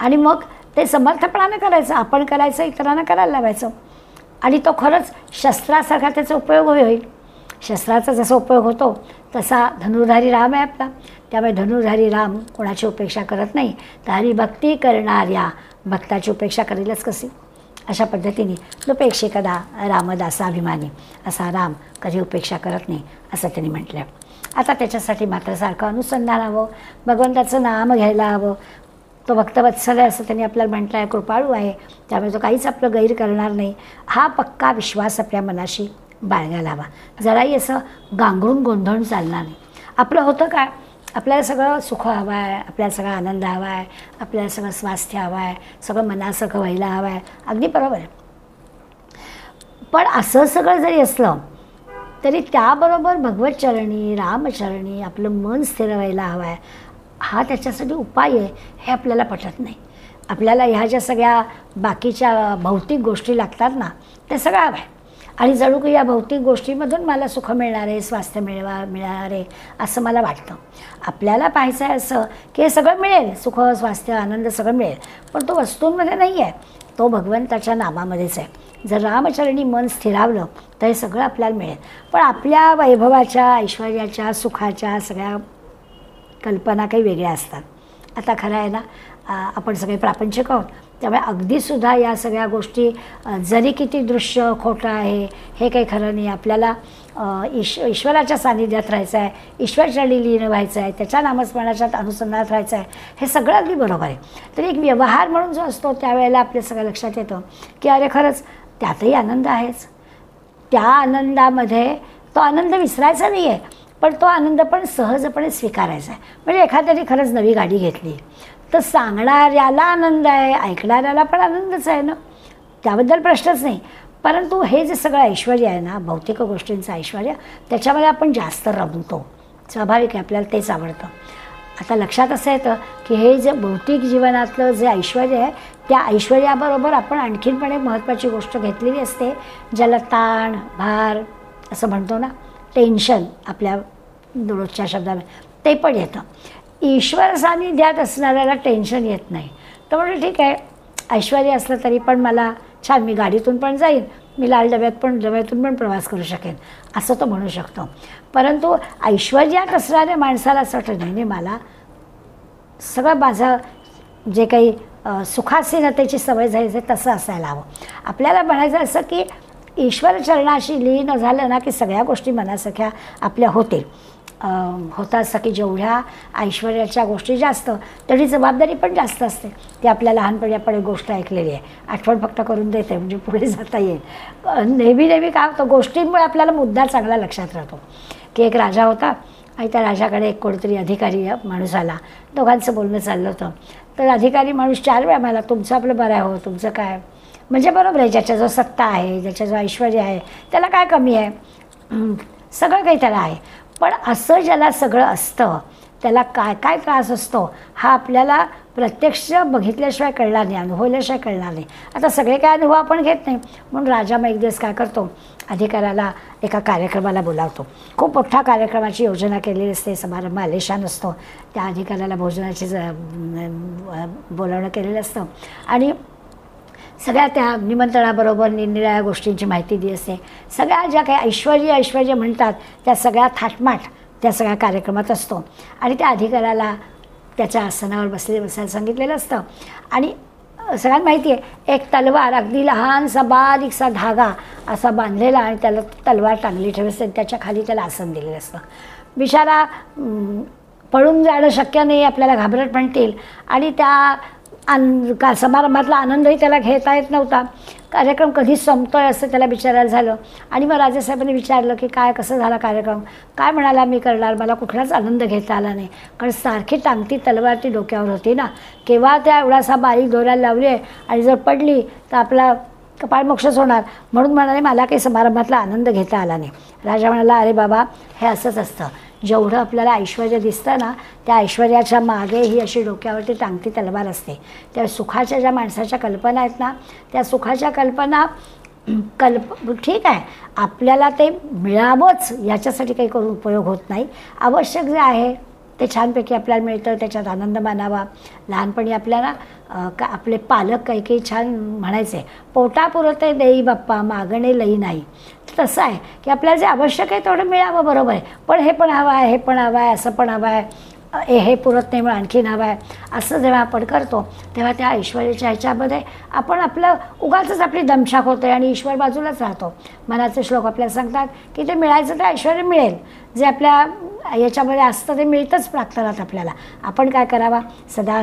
आणि मग ते समर्थपणानं करायचं, आपण करायचं, इतरांना करायला लावायचं. आणि तो खरंच शस्त्रासारखा त्याचा उपयोग होईल. शस्त्राचा जसा उपयोग होतो तसा धनुर्धारी राम आहे आपला. त्यामुळे धनुर्धारी राम कोणाची उपेक्षा करत नाही, तर हरिभक्ती करणाऱ्या भक्ताची उपेक्षा करेलच कशी. अशा पद्धतीने दुपेक्षिकदा रामदासाभिमानी, असा राम कधी उपेक्षा करत नाही असं त्यांनी म्हटलं. आता त्याच्यासाठी मात्र सारखं अनुसंधान हवं, भगवंताचं नाम घ्यायला हवं. तो भक्तवत्सल आहे असं त्यांनी आपल्याला म्हटलं आहे, कृपाळू आहे, त्यामुळे तो काहीच आपलं गैर करणार नाही. हा पक्का विश्वास आपल्या मनाशी बाळगायला हवा. जराही असं गांगरून गोंधळून चालणार नाही. आपलं होतं काय, आपल्याला सगळं सुख हवं आहे, आपल्याला सगळा आनंद हवा आहे, आपल्याला सगळं स्वास्थ्य हवं आहे, सगळं मनासारखं व्हायला हवं आहे, अगदी बरोबर आहे. पण असं सगळं जरी असलं तरी त्याबरोबर भगवतचरणी रामचरणी आपलं मन स्थिर व्हायला हवं आहे, हा त्याच्यासाठी उपाय आहे हे आपल्याला पटत नाही. आपल्याला ह्या ज्या सगळ्या बाकीच्या भौतिक गोष्टी लागतात ना, ते सगळं हवं आहे. आणि जणू की या भौतिक गोष्टीमधून मला सुख मिळणार आहे, स्वास्थ्य मिळणार आहे असं मला वाटतं. आपल्याला पाहायचं आहे असं की हे सगळं मिळेल, सुख स्वास्थ्य आनंद सगळं मिळेल, पण तो वस्तूंमध्ये नाही आहे, तो भगवंताच्या नामामध्येच आहे. जर रामचरणी मन स्थिरावलं तर हे सगळं आपल्याला मिळेल. पण आपल्या वैभवाच्या, ऐश्वर्याच्या, सुखाच्या सगळ्या कल्पना काही वेगळ्या असतात. आता खरं आहे ना, आपण सगळे प्रापंचिक आहोत, त्यामुळे अगदीसुद्धा या सगळ्या गोष्टी जरी किती दृश्य खोटं आहे हे काही खरं नाही. आपल्याला ईश्वराच्या सान्निध्यात राहायचं आहे, ईश्वरचरणी लीन व्हायचं आहे, त्याच्या नामस्मरणाच्या अनुसंधानात राहायचं आहे, हे सगळं अगदी बरोबर आहे. तरी एक व्यवहार म्हणून जो असतो त्यावेळेला आपल्या सगळ्या लक्षात येतं की अरे खरंच त्यातही आनंद आहेच. त्या आनंदामध्ये तो आनंद विसरायचा नाही आहे, पण तो आनंद पण सहजपणे स्वीकारायचा आहे. म्हणजे एखाद्याने खरंच नवी गाडी घेतली तर सांगणाऱ्याला आनंद आहे, ऐकणाऱ्याला पण आनंदच आहे ना, त्याबद्दल प्रश्नच नाही. परंतु हे जे सगळं ऐश्वर्य आहे ना, भौतिक गोष्टींचं ऐश्वर्य, त्याच्यामध्ये आपण जास्त रमतो. स्वाभाविक आहे, आपल्याला तेच आवडतं. आता लक्षात असं येतं की हे जे भौतिक जीवनातलं जे ऐश्वर्य आहे, त्या ऐश्वर्याबरोबर आपण आणखीनपणे महत्त्वाची गोष्ट घेतलेली असते, ज्याला ताण भार असं म्हणतो ना, टेन्शन आपल्या रोजच्या शब्दामध्ये, ते पण येतं. ईश्वर सान्निध्यात असणाऱ्याला टेन्शन येत नाही. तर म्हणजे ठीक आहे, ऐश्वर्य असलं तरी पण मला छान, मी गाडीतून पण जाईन, मी लाल डब्यातून पण प्रवास करू शकेन असं तो म्हणू शकतो. परंतु ऐश्वर्यात असणाऱ्या माणसाला असं वाटतं नाही, मला सगळं माझं जे काही सुखासीनतेची सवय झाली तसं असायला हवं. आपल्याला म्हणायचं असं की ईश्वर चरणाशी लीन झालं ना की सगळ्या गोष्टी मनासारख्या आपल्या होतील. होता असं की जेवढ्या ऐश्वर्याच्या गोष्टी जास्त तेवढी जबाबदारी पण जास्त असते. ती आपल्या लहानपणी आपण एक गोष्ट ऐकलेली आहे, आठवण फक्त करून देते म्हणजे पुढे जाता येईल. नेहमी काय होतं, गोष्टींमुळे आपल्याला मुद्दा चांगला लक्षात राहतो. की एक राजा होता आणि त्या राजाकडे एक कोणतरी अधिकारी माणूस आला, दोघांचं बोलणं चाललं होतं. तर अधिकारी माणूस 4 वेळा म्हणाला, तुमचं आपलं बरं आहे हो, तुमचं काय, म्हणजे बरोबर आहे, ज्याच्याजवळ सत्ता आहे, ज्याच्याजवळ ऐश्वर्य आहे त्याला काय कमी आहे, सगळं काही त्याला आहे. पण असं ज्याला सगळं असतं त्याला काय काय त्रास असतो हा आपल्याला प्रत्यक्ष बघितल्याशिवाय कळणार नाही, अनुभवल्याशिवाय कळणार नाही. आता सगळे काय अनुभव आपण घेत नाही, म्हणून राजा मग एक दिवस काय करतो, अधिकाऱ्याला एका कार्यक्रमाला बोलावतो. खूप मोठ्या कार्यक्रमाची योजना केलेली असते, समारंभ आलिशान असतो, त्या अधिकाऱ्याला भोजनाची बोलावणं केलेलं असतं आणि सगळ्या त्या निमंत्रणाबरोबर निरनिराळ्या गोष्टींची माहिती दिली असते. सगळ्या ज्या काही ऐश्वर्य म्हणतात त्या सगळ्या थाटमाट त्या सगळ्या कार्यक्रमात असतो आणि त्या अधिकाऱ्याला त्याच्या आसनावर बसायला सांगितलेलं असतं. आणि सगळ्यांना माहिती आहे, एक तलवार अगदी लहानसा बारीकसा धागा असा बांधलेला आणि त्याला तलवार टांगली ठेवली असते, त्याच्या खाली त्याला आसन दिलेलं असतं. बिचारा पळून जाणं शक्य नाही, आपल्याला घाबरट म्हणतील आणि त्या समारंभातला आनंदही त्याला घेता येत नव्हता. कार्यक्रम कधी संपतोय असं त्याला विचारायला झालं. आणि मग राजेसाहेबांनी विचारलं की काय कसं झाला कार्यक्रम. काय म्हणाला, मी करणार, मला कुठलाच आनंद घेता आला नाही, कारण सारखी टांगती तलवार ती डोक्यावर होती ना. केव्हा त्या एवढासा बारीक दोऱ्याला लावली आहे आणि जर पडली तर आपला कपाळमोक्षच होणार. म्हणून म्हणाले मला काही समारंभातला आनंद घेता आला नाही. राजा म्हणाला, अरे बाबा, हे असंच असतं, जेवढं आपल्याला ऐश्वर्य दिसतं ना, त्या ऐश्वर्याच्या मागे ही अशी डोक्यावरती टांगती तलवार असते. त्या सुखाच्या ज्या माणसाच्या कल्पना आहेत ना, त्या सुखाच्या कल्पना ठीक आहे, आपल्याला ते मिळावंच याच्यासाठी काही करून उपयोग होत नाही. आवश्यक जे आहे ते छानपैकी आपल्याला मिळतं, त्याच्यात आनंद मानावा. लहानपणी आपल्याला आपले पालक काही काही छान म्हणायचे, पोटापुरते देई बाप्पा, मागणे लई नाही. तसं आहे की आपल्याला जे आवश्यक आहे तेवढं मिळावं, बरोबर आहे, पण हे पण हवं आहे, हे पण हवं आहे, असं पण हवं आहे, हे पुरत नाही म्हणून आणखीन हवं आहे, असं जेव्हा आपण करतो तेव्हा त्या ऐश्वर्याच्या ह्याच्यामध्ये आपण आपलं उगाचच आपली दमछाक होते आणि ईश्वर बाजूलाच राहतो. मनाचे श्लोक आपल्याला सांगतात की ते मिळायचं तर ऐश्वर्य मिळेल, जे आपल्या याच्यामध्ये असतं ते मिळतंच प्राप्तरात आपल्याला. आपण काय करावा, सदा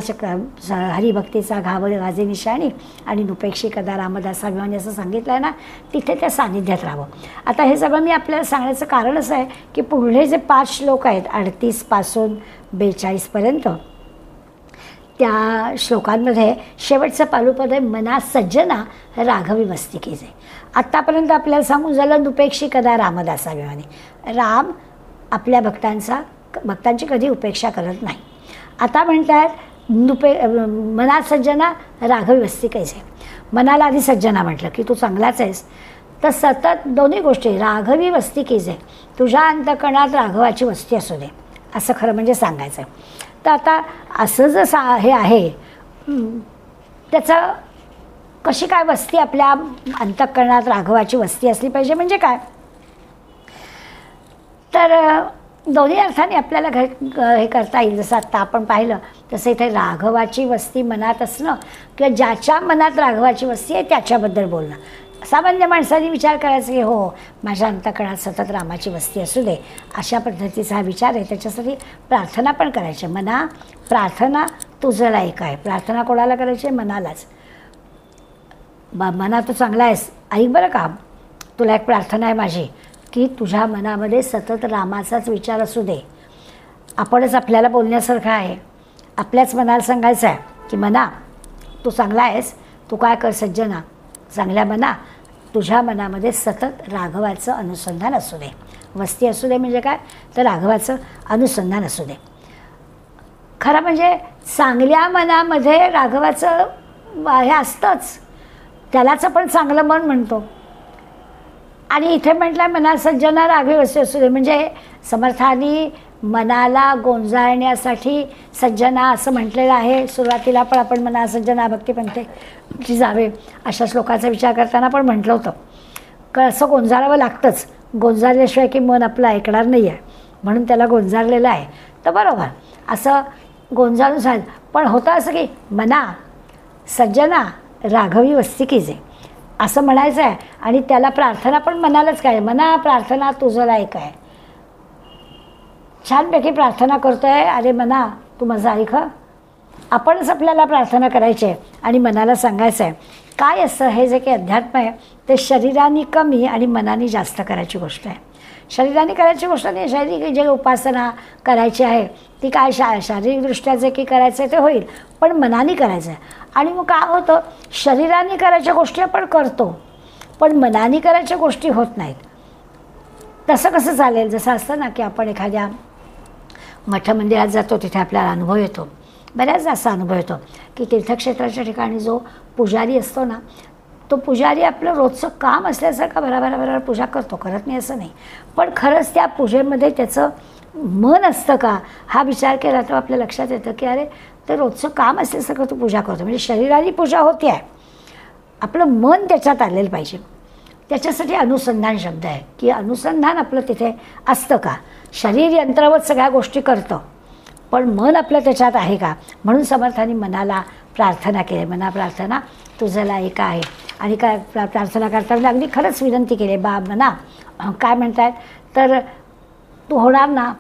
हरिभक्तीचा गाजे निशाणी आणि नुपेक्षी कदा रामदासा अभिमानी असं सांगितलं आहे ना, तिथे त्या सानिध्यात राहावं. आता हे सगळं मी आपल्याला सांगण्याचं कारण असं आहे की पुढले जे 5 श्लोक आहेत 38 पासून 42पर्यंत, त्या श्लोकांमध्ये शेवटचं पालुपद आहे, मना सज्जना राघवी वस्ती कीजे. आत्तापर्यंत आपल्याला सांगून झालं नुपेक्षी कदा रामदासा अभिमानी. राम आपल्या भक्तांची कधी उपेक्षा करत नाही. आता म्हणतात मना सज्जना राघवी वस्ती कैसे. मनाला आधी सज्जना म्हटलं की तू चांगलाच आहेस, तर सतत दोन्ही गोष्टी, राघवी वस्ती कीजे, तुझ्या अंतःकरणात राघवाची वस्ती असू दे, असं खरं म्हणजे सांगायचं आहे. तर आता असं जर हे आहे, त्याचं कशी काय वस्ती आपल्या अंतःकरणात राघवाची वस्ती असली पाहिजे म्हणजे काय, तर दोन्ही अर्थाने आपल्याला हे करता येईल. जसं आत्ता आपण पाहिलं तसं इथे राघवाची वस्ती मनात असणं किंवा ज्याच्या मनात राघवाची वस्ती आहे त्याच्याबद्दल बोलणं. सामान्य माणसाने विचार करायचा की हो, माझ्या अंतःकरणात सतत रामाची वस्ती असू दे, अशा पद्धतीचा हा विचार आहे. त्याच्यासाठी प्रार्थना पण करायची. मना प्रार्थना तुझं लायक आहे. प्रार्थना कोणाला करायची, मनालाच. मना तू चांगला आहेस, ऐक बरं का, तुला एक प्रार्थना आहे माझी की तुझ्या मनामध्ये सतत रामाचाच विचार असू दे. आपणच आपल्याला बोलण्यासारखं आहे, आपल्याच मनाला सांगायचं आहे की मना तू चांगला आहेस, तू काय कर सज्जना, चांगल्या मना, तुझ्या मनामध्ये सतत राघवाचं अनुसंधान असू दे. वस्ती असू दे म्हणजे काय, तर राघवाचं अनुसंधान असू दे. खरं म्हणजे चांगल्या मनामध्ये राघवाचं हे असतंच, त्यालाच आपण चांगलं मन म्हणतो. आणि इथे म्हटलं मना सज्जना राघवी वस्ती असू दे, म्हणजे समर्थांनी मनाला गोंजाळण्यासाठी सज्जना असं म्हटलेलं आहे. सुरुवातीला पण आपण मना सज्जना भक्तिपंथे जावे अशा श्लोकाचा विचार करताना पण म्हटलं होतं, असं गोंजाळावं लागतंच, गोंजाळल्याशिवाय की मन आपलं ऐकणार नाही आहे, म्हणून त्याला गोंजाळलेलं आहे. तर बरोबर असं गोंजाळून सांग. पण होतं असं की मना सज्जना राघवी वस्ती कीजे असं म्हणायचं आहे. आणि त्याला प्रार्थना पण मनालाच काय, मना प्रार्थना तुझं लायक आहे. छानपैकी प्रार्थना करतो आहे, अरे मना तू माझं ऐक. आपणच आपल्याला प्रार्थना करायची आहे आणि मनाला सांगायचं आहे. काय असतं हे जे काही अध्यात्म आहे ते शरीराने कमी आणि मनाने जास्त करायची गोष्ट आहे. शरीराने करायची गोष्ट नाही, शारीरिक जे उपासना करायची आहे ती काय शारीरिकदृष्ट्या जे की करायचं आहे ते होईल, पण मनाने करायचं आहे. आणि मग काय होतं, शरीराने करायच्या गोष्टी आपण करतो पण मनाने करायच्या गोष्टी होत नाहीत. तसं कसं चालेल. जसं असतं ना की आपण एखाद्या मठ मंदिरात जातो, तिथे आपल्याला अनुभव येतो, बऱ्याचदा असा अनुभव येतो की तीर्थक्षेत्राच्या ठिकाणी जो पुजारी असतो ना, तो पुजारी आपलं रोजचं काम असल्यासारखं बरोबर पूजा करतो, करत नाही असं नाही, पण खरंच त्या पूजेमध्ये त्याचं मन असतं का हा विचार केला तर आपल्या लक्षात येतं की अरे ते रोजचं काम असल्यासारखं तो पूजा करतो. म्हणजे शरीराने पूजा होते आहे, आपलं मन त्याच्यात आलेलं पाहिजे. त्याच्यासाठी अनुसंधान शब्द आहे की अनुसंधान आपलं तिथे असतं का. शरीर यंत्रावत सगळ्या गोष्टी करतं पण मन आपलं त्याच्यात आहे का. म्हणून समर्थांनी मनाला प्रार्थना केली, मना प्रार्थना तुझं लायक आहे. आणि काय प्रार्थना करताना अगदी खरंच विनंती केली, बा मना काय म्हणतात तर तू होणार ना,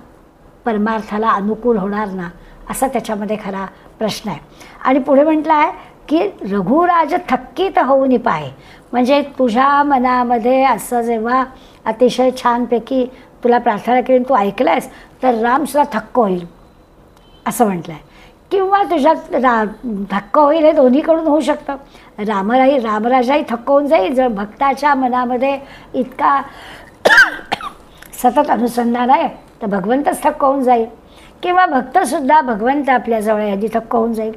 परमार्थाला अनुकूल होणार ना, असा त्याच्यामध्ये खरा प्रश्न आहे. आणि पुढे म्हटलं आहे की रघुराज थक्कीत होऊन पाहे, म्हणजे तुझ्या मनामध्ये असं जेव्हा अतिशय छानपैकी तुला प्रार्थना केली तू ऐकलंयस तर रामसुद्धा थक्क होईल असं म्हटलं आहे. किंवा तुझ्यात थक्क होईल हे दोन्हीकडून होऊ शकतं. रामराजाही थक्क होऊन जाईल जर भक्ताच्या मनामध्ये इतका सतत अनुसंधान आहे तर भगवंतच थक्क होऊन जाईल. किंवा भक्तसुद्धा भगवंत आपल्याजवळ यादी थक्क होऊन जाईल.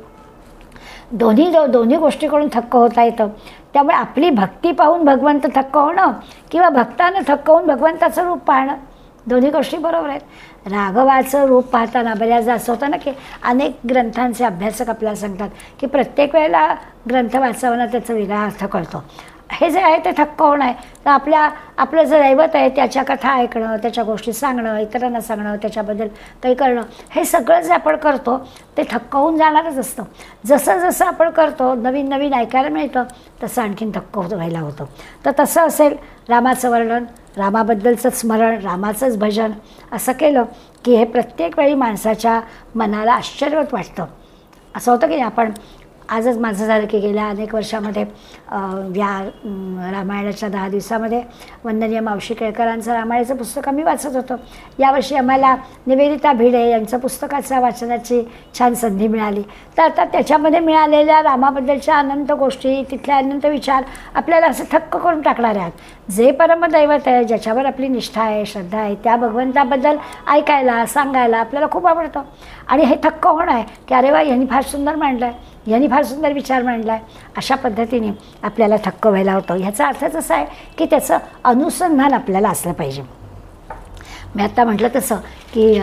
दोन्ही गोष्टीकडून थक्क होता येतं. त्यामुळे आपली भक्ती पाहून भगवंत थक्क होणं किंवा भक्तानं थक्क होऊन भगवंताचं रूप पाहणं दोन्ही गोष्टी बरोबर आहेत. राघवाचं रूप पाहताना बऱ्याचदा असं होतं ना की अनेक ग्रंथांचे अभ्यासक आपल्याला सांगतात की प्रत्येक वेळेला ग्रंथ वाचताना त्याचा वेगळा अर्थ कळतो. हे जे आहे ते थक्क होणं आहे. तर आपलं जे दैवत आहे त्याच्या कथा ऐकणं, त्याच्या गोष्टी सांगणं, इतरांना सांगणं, त्याच्याबद्दल काही करणं, हे सगळं जे आपण करतो ते थक्क होऊन जाणारच असतं. जसं जसं आपण करतो नवीन नवीन ऐकायला मिळतं तसं आणखीन थक्क व्हायला होतं. तर तसं असेल रामाचं वर्णन, रामाबद्दलचं स्मरण, रामाचंच भजन असं केलं की हे प्रत्येक वेळी माणसाच्या मनाला आश्चर्यवत वाटतं. असं होतं की आपण आजच माझं झालं की गेल्या अनेक वर्षामध्ये या रामायणाच्या 10 दिवसामध्ये वंदनीय मावशी केळकरांचं रामायणाचं पुस्तक आम्ही वाचत होतो. यावर्षी आम्हाला निवेदिता भिडे यांचं पुस्तकाच्या वाचनाची छान संधी मिळाली. तर आता त्याच्यामध्ये मिळालेल्या रामाबद्दलच्या अनंत गोष्टी, तिथले अनंत विचार आपल्याला असं थक्क करून टाकणारे आहेत. जे परमदैवत आहे, ज्याच्यावर आपली निष्ठा आहे, श्रद्धा आहे, त्या भगवंताबद्दल ऐकायला, सांगायला आपल्याला खूप आवडतं. आणि हे थक्क होणं आहे की अरे वा, यांनी फार सुंदर मांडलं आहे, यांनी फार सुंदर विचार मांडला आहे, अशा पद्धतीने आपल्याला थक्क व्हायला होतं. ह्याचा अर्थच असा आहे की त्याचं अनुसंधान आपल्याला असलं पाहिजे. मी आत्ता म्हटलं तसं की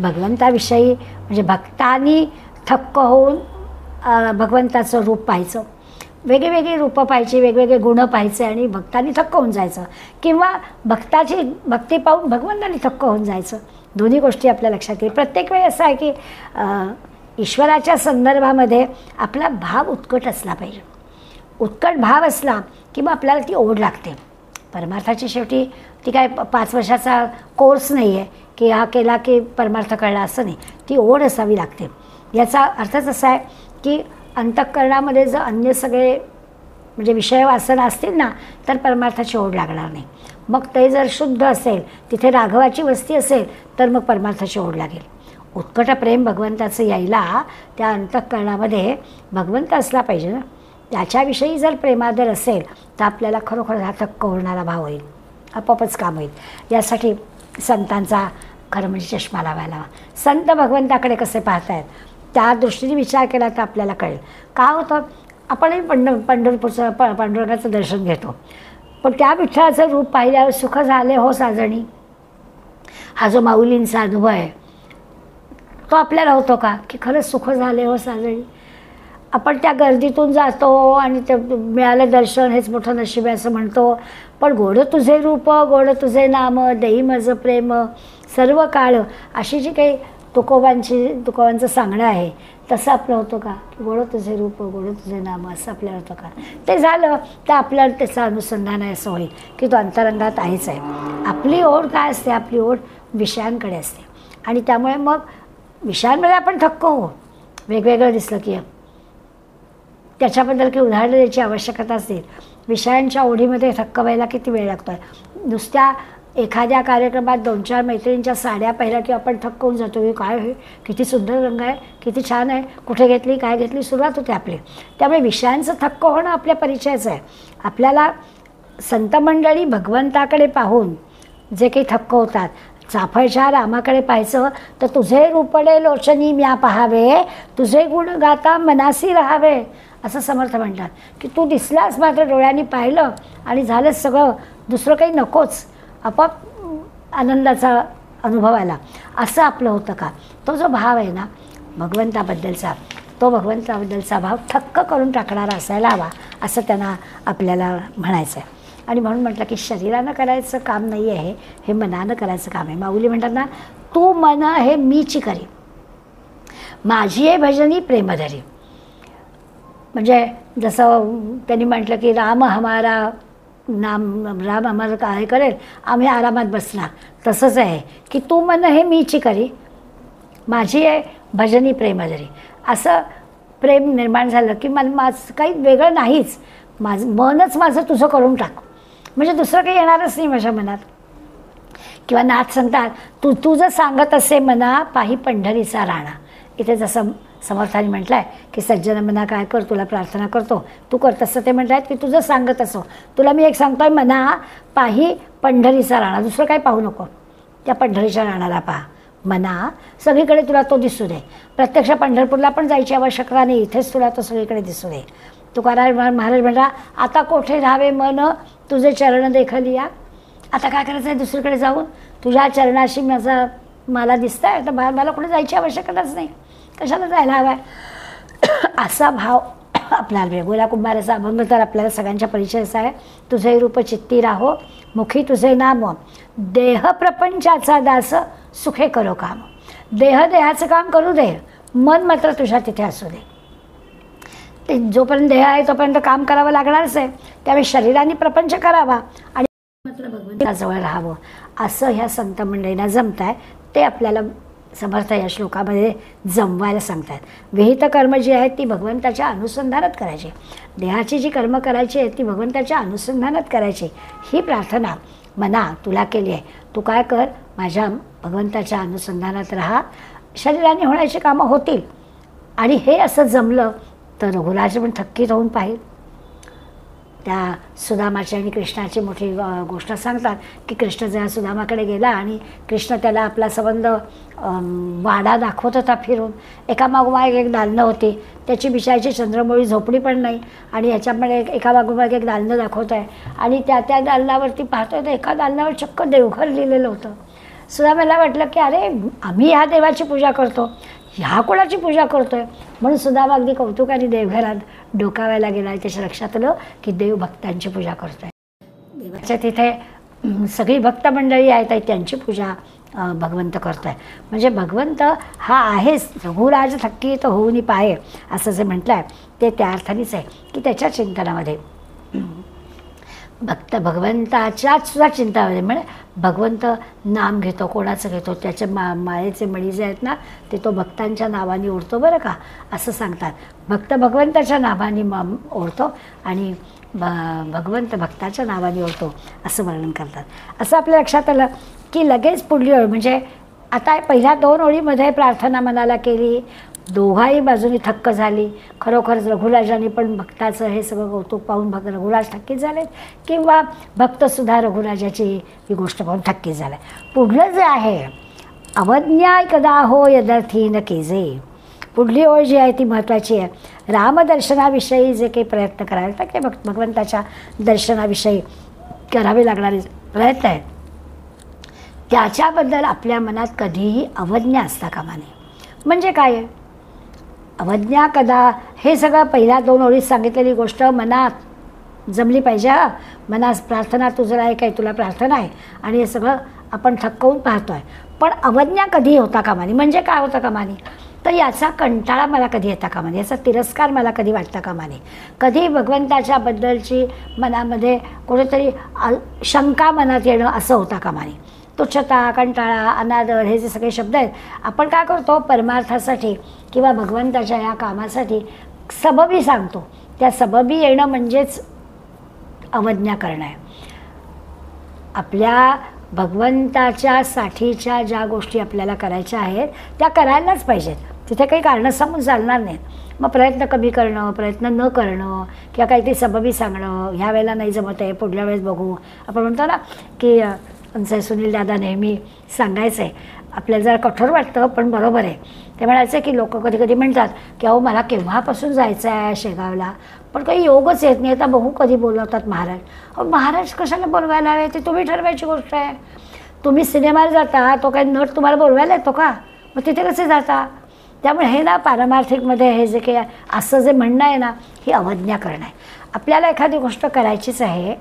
भगवंताविषयी म्हणजे भक्तांनी थक्क होऊन भगवंताचं रूप पाहायचं, वेगळी रूपं पाहायची, वेगवेगळे गुण पाहायचे आणि भक्तांनी थक्क होऊन जायचं. किंवा भक्ताची भक्ती पाहून भगवंतांनी थक्क होऊन जायचं. दोन्ही गोष्टी आपल्या लक्षात येईल. प्रत्येक वेळी असं आहे की ईश्वराच्या संदर्भामध्ये आपला भाव उत्कट असला पाहिजे. उत्कट भाव असला की मग आपल्याला ती ओढ लागते. परमार्थाची शेवटी ती काय 5 वर्षाचा कोर्स नाही आहे की हा केला की परमार्थ कळला असं नाही. ती ओढ असावी लागते. याचा अर्थच असा आहे की अंतःकरणामध्ये जर अन्य सगळे म्हणजे विषय वासना असतील ना तर परमार्थाची ओढ लागणार नाही. मग ते जर शुद्ध असेल, तिथे राघवाची वस्ती असेल तर मग परमार्थाची ओढ लागेल. उत्कट प्रेम भगवंताचं यायला त्या अंतःकरणामध्ये भगवंत असला पाहिजे ना. त्याच्याविषयी जर प्रेमादर असेल तर आपल्याला खरोखर हा थक्क होणारा भाव होईल, आपोआपच काम होईल. यासाठी संतांचा खरं म्हणजे चष्मा लावायला हवा. संत भगवंताकडे कसे पाहत आहेत त्या दृष्टीने विचार केला तर आपल्याला कळेल. का होतं, आपणही पंढरपूरचं पांडुरंगाचं दर्शन घेतो, पण त्या विठ्ठलाचं रूप पाहिल्यावर सुख झाले हो साजणी, हा जो माऊलींचा अनुभव आहे तो आपल्याला होतो का की खरंच सुख झाले हो साजणी. आपण त्या गर्दीतून जातो आणि ते मिळालं दर्शन हेच मोठं नशीब आहे असं म्हणतो, पण गोड तुझे रूप, गोड तुझे नाम, देई माझं प्रेम सर्व काळ, अशी जी काही तुकोबांचं सांगणं आहे तसं आपलं होतं का की गोड तुझे रूप, गोड तुझे नाम असं आपल्याला होतं का. ते झालं तर आपल्याला त्याचं अनुसंधान आहे असं होईल की तो अंतरंगात आहेच आहे. आपली ओढ काय असते, आपली ओढ विषयांकडे असते आणि त्यामुळे मग विषयांमध्ये आपण थक्क होऊ. वेगवेगळं दिसलं की त्याच्याबद्दल काही उदाहरणं द्यायची आवश्यकता असेल. विषयांच्या ओढीमध्ये थक्क व्हायला किती वेळ लागतो आहे. नुसत्या एखाद्या कार्यक्रमात 2-4 मैत्रिणींच्या साड्या पाहिल्या की आपण थक्क होऊन जातो की काय हे किती सुंदर रंग आहे, किती छान आहे, कुठे घेतली, काय घेतली, सुरुवात होते आपली. त्यामुळे विषयांचं थक्क होणं आपल्या परिचयाचं आहे. आपल्याला संत मंडळी भगवंताकडे पाहून जे काही थक्क होतात, चाफळच्या रामाकडे पाहायचं तर तुझे रूपडे लोचनी म्या पहावे, तुझे गुण गाता मनासी राहावे असं समर्थ म्हणतात की तू दिसलास मात्र डोळ्यांनी पाहिलं आणि झालंच सगळं, दुसरं काही नकोच, आपोआप आनंदाचा अनुभव आला असं आपलं होतं का. तो जो भाव आहे ना भगवंताबद्दलचा, तो भगवंताबद्दलचा भाव थक्क करून टाकणारा असायला हवा असं त्यांना आपल्याला म्हणायचं आहे. आणि म्हणून म्हटलं की शरीरानं करायचं काम नाही आहे, हे मनानं करायचं काम आहे. माऊली म्हणतात ना, तू मन हे मीची करी, माझी आहे भजनी प्रेमधरी. म्हणजे जसं त्यांनी म्हटलं की राम हमारा राम आम्हाला काय करेल, आम्ही आरामात बसणार. तसंच आहे की तू मन हे मीची करी, माझी आहे भजनी प्रेमधरी. असं प्रेम निर्माण झालं की माझं काही वेगळं नाहीच, मनच माझं तुझं करून टाक, म्हणजे दुसरं काही येणारच नाही माझ्या मनात. किंवा नाथ सांगतात, तू जर सांगत असे मना पाही पंढरीचा राणा. इथे जसं समर्थांनी म्हटलं आहे की सज्जन मना काय कर, तुला प्रार्थना करतो, तू कर. तसं ते म्हणत आहेत की तुझं सांगत असो, तुला मी एक सांगतोय, मना पाही पंढरीचा राणा. दुसरं काही पाहू नको, त्या पंढरीच्या राणाला पहा. मना सगळीकडे तुला तो दिसू दे. प्रत्यक्ष पंढरपूरला पण जायची आवश्यकता नाही, इथेच तुला तो सगळीकडे दिसू दे. तुकाराम महाराज म्हणला, आता कोठे राहावे मन तुझे चरण देखलिया. आता काय करायचं आहे दुसरीकडे जाऊन, तुझ्या चरणाशी मला दिसतं आहे, तर मला कुठे जायची आवश्यकताच नाही, कशाला जायला हवा आहे. असा भाव आपल्याला वेगवेगळ्या कुंभाराचा अभंग तर आपल्याला सगळ्यांच्या परिचयाचा आहे. तुझे रूप चित्ती राहो, मुखी तुझे नाम, देह प्रपंचाचा दास सुखे करो काम. देहाचं काम करू दे, मन मात्र तुझ्या तिथे असू दे. ते जोपर्यंत देह आहे तोपर्यंत काम करावं लागणारच आहे, त्यावेळी शरीराने प्रपंच करावा आणि मात्र भगवंताजवळ राहावं. असं ह्या संत मंडळींना जमत आहे. ते आपल्याला समर्थ या श्लोकामध्ये जमवायला सांगतात. विहित कर्म जी आहेत ती भगवंताच्या अनुसंधानात करायची, देहाची जी कर्म करायची आहेत ती भगवंताच्या अनुसंधानात करायची. ही प्रार्थना मना तुला केली आहे. तू काय कर, माझ्या भगवंताच्या अनुसंधानात राहा, शरीराने होण्याची कामं होतील. आणि हे असं जमलं तर रघुराज पण थक्कीत होऊन पाहिल. त्या सुदामाची आणि कृष्णाची मोठी गोष्ट सांगतात की कृष्ण जेव्हा सुदामाकडे गेला आणि कृष्ण त्याला आपला संबंध वाडा दाखवत होता फिरून, एकामागोमाग एक दालनं होती, त्याची बिचायची चंद्रमौळी झोपडी पण नाही आणि ह्याच्यामध्ये एकामागोमाग एक दालनं दाखवत आहे आणि त्या दालनावरती पाहतोय तर एका दालनावर चक्क देवघर लिहिलेलं होतं. सुदामाला वाटलं की अरे आम्ही ह्या देवाची पूजा करतो, ह्या कोणाची पूजा करतोय. म्हणून सुदामा अगदी कौतुकाने देवघरात डोकावायला गेला. त्याच्या लक्षात आलं की देव भक्तांची पूजा करतोय. देवाच्या तिथे सगळी भक्त मंडळी आहेत, त्यांची पूजा भगवंत करतोय. म्हणजे भगवंत हा आहेच, रघुराज थक्कीत होऊनी पाहे असं जे म्हटलं आहे ते त्या अर्थानेच आहे की त्याच्या चिंतनामध्ये भक्त भगवंताच्याच सुद्धा चिंतामध्ये, म्हणजे भगवंत नाम घेतो, कोणाचं घेतो, त्याच्या माळेचे मणी जे आहेत ना ते तो भक्तांच्या नावाने ओढतो बरं का, असं सांगतात. भक्त भगवंताच्या नावाने ओढतो आणि भगवंत भक्ताच्या नावाने ओढतो असं वर्णन करतात. असं आपल्या लक्षात आलं की लगेच पुढली ओळ म्हणजे आता पहिल्या 2 ओळीमध्ये प्रार्थना मनाला केली, दोघाही बाजूनी थक्क झाली. खरोखरच रघुराजांनी पण भक्ताचं हे सगळं कौतुक पाहून रघुराज थक्कीत झालेत किंवा भक्तसुद्धा रघुराजाची ही गोष्ट पाहून थक्कीत झाले. पुढलं जे आहे अवज्ञा कदा हो यदर्थी न केजे, पुढली ओळ जी आहे ती महत्त्वाची आहे. रामदर्शनाविषयी जे काही प्रयत्न करावे लागतात ते भगवंताच्या दर्शनाविषयी करावे लागणारे प्रयत्न आहेत, त्याच्याबद्दल आपल्या मनात कधीही अवज्ञा असता कामा नये. म्हणजे काय आहे अवज्ञा कदा, हे सगळं पहिल्या 2 ओळीत सांगितलेली गोष्ट मनात जमली पाहिजे. मनात प्रार्थना तुझं आहे काय, तुला प्रार्थना आहे आणि हे सगळं आपण थक्कवून पाहतो आहे, पण अवज्ञा कधी होता कामा नये. म्हणजे काय होता कामा नये तर याचा कंटाळा मला कधी येता कामा नये, याचा तिरस्कार मला कधी वाटता कामा नये, कधी भगवंताच्याबद्दलची मनामध्ये कुठेतरी शंका मनात येणं असं होता कामा नये. तुच्छता, कंटाळा, अनादर हे जे सगळे शब्द आहेत आपण काय करतो परमार्थासाठी किंवा भगवंताच्या या कामासाठी सबबी सांगतो. त्या सबबी येणं म्हणजेच अवज्ञा करणं आहे. आपल्या भगवंताच्या साठीच्या ज्या गोष्टी आपल्याला करायच्या आहेत त्या करायलाच पाहिजेत, तिथे काही कारणं सांगून चालणार नाहीत. मग प्रयत्न कमी करणं, प्रयत्न न करणं किंवा काहीतरी सबबी सांगणं, ह्या वेळेला नाही जमत आहे पुढल्या वेळेस बघू, आपण म्हणतो ना की आमचे सुनील दादा नेहमी सांगायचं आहे, आपल्याला जरा कठोर वाटतं पण बरोबर आहे. ते म्हणायचं की लोक कधी कधी म्हणतात की अहो मला केव्हापासून जायचं आहे शेगावला पण काही योगच येत नाही, आता बघू कधी बोलवतात महाराज. अहो महाराज कशाला बोलवायला हवे, ते तुम्ही ठरवायची गोष्ट आहे. तुम्ही सिनेमाला जाता, तो काही नट तुम्हाला बोलवायला येतो का, मग तिथे कसे जाता. त्यामुळे हे ना पारमार्थिकमध्ये हे जे काही असं जे म्हणणं आहे ना ही अवज्ञा करणं आहे. आपल्याला एखादी गोष्ट करायचीच आहे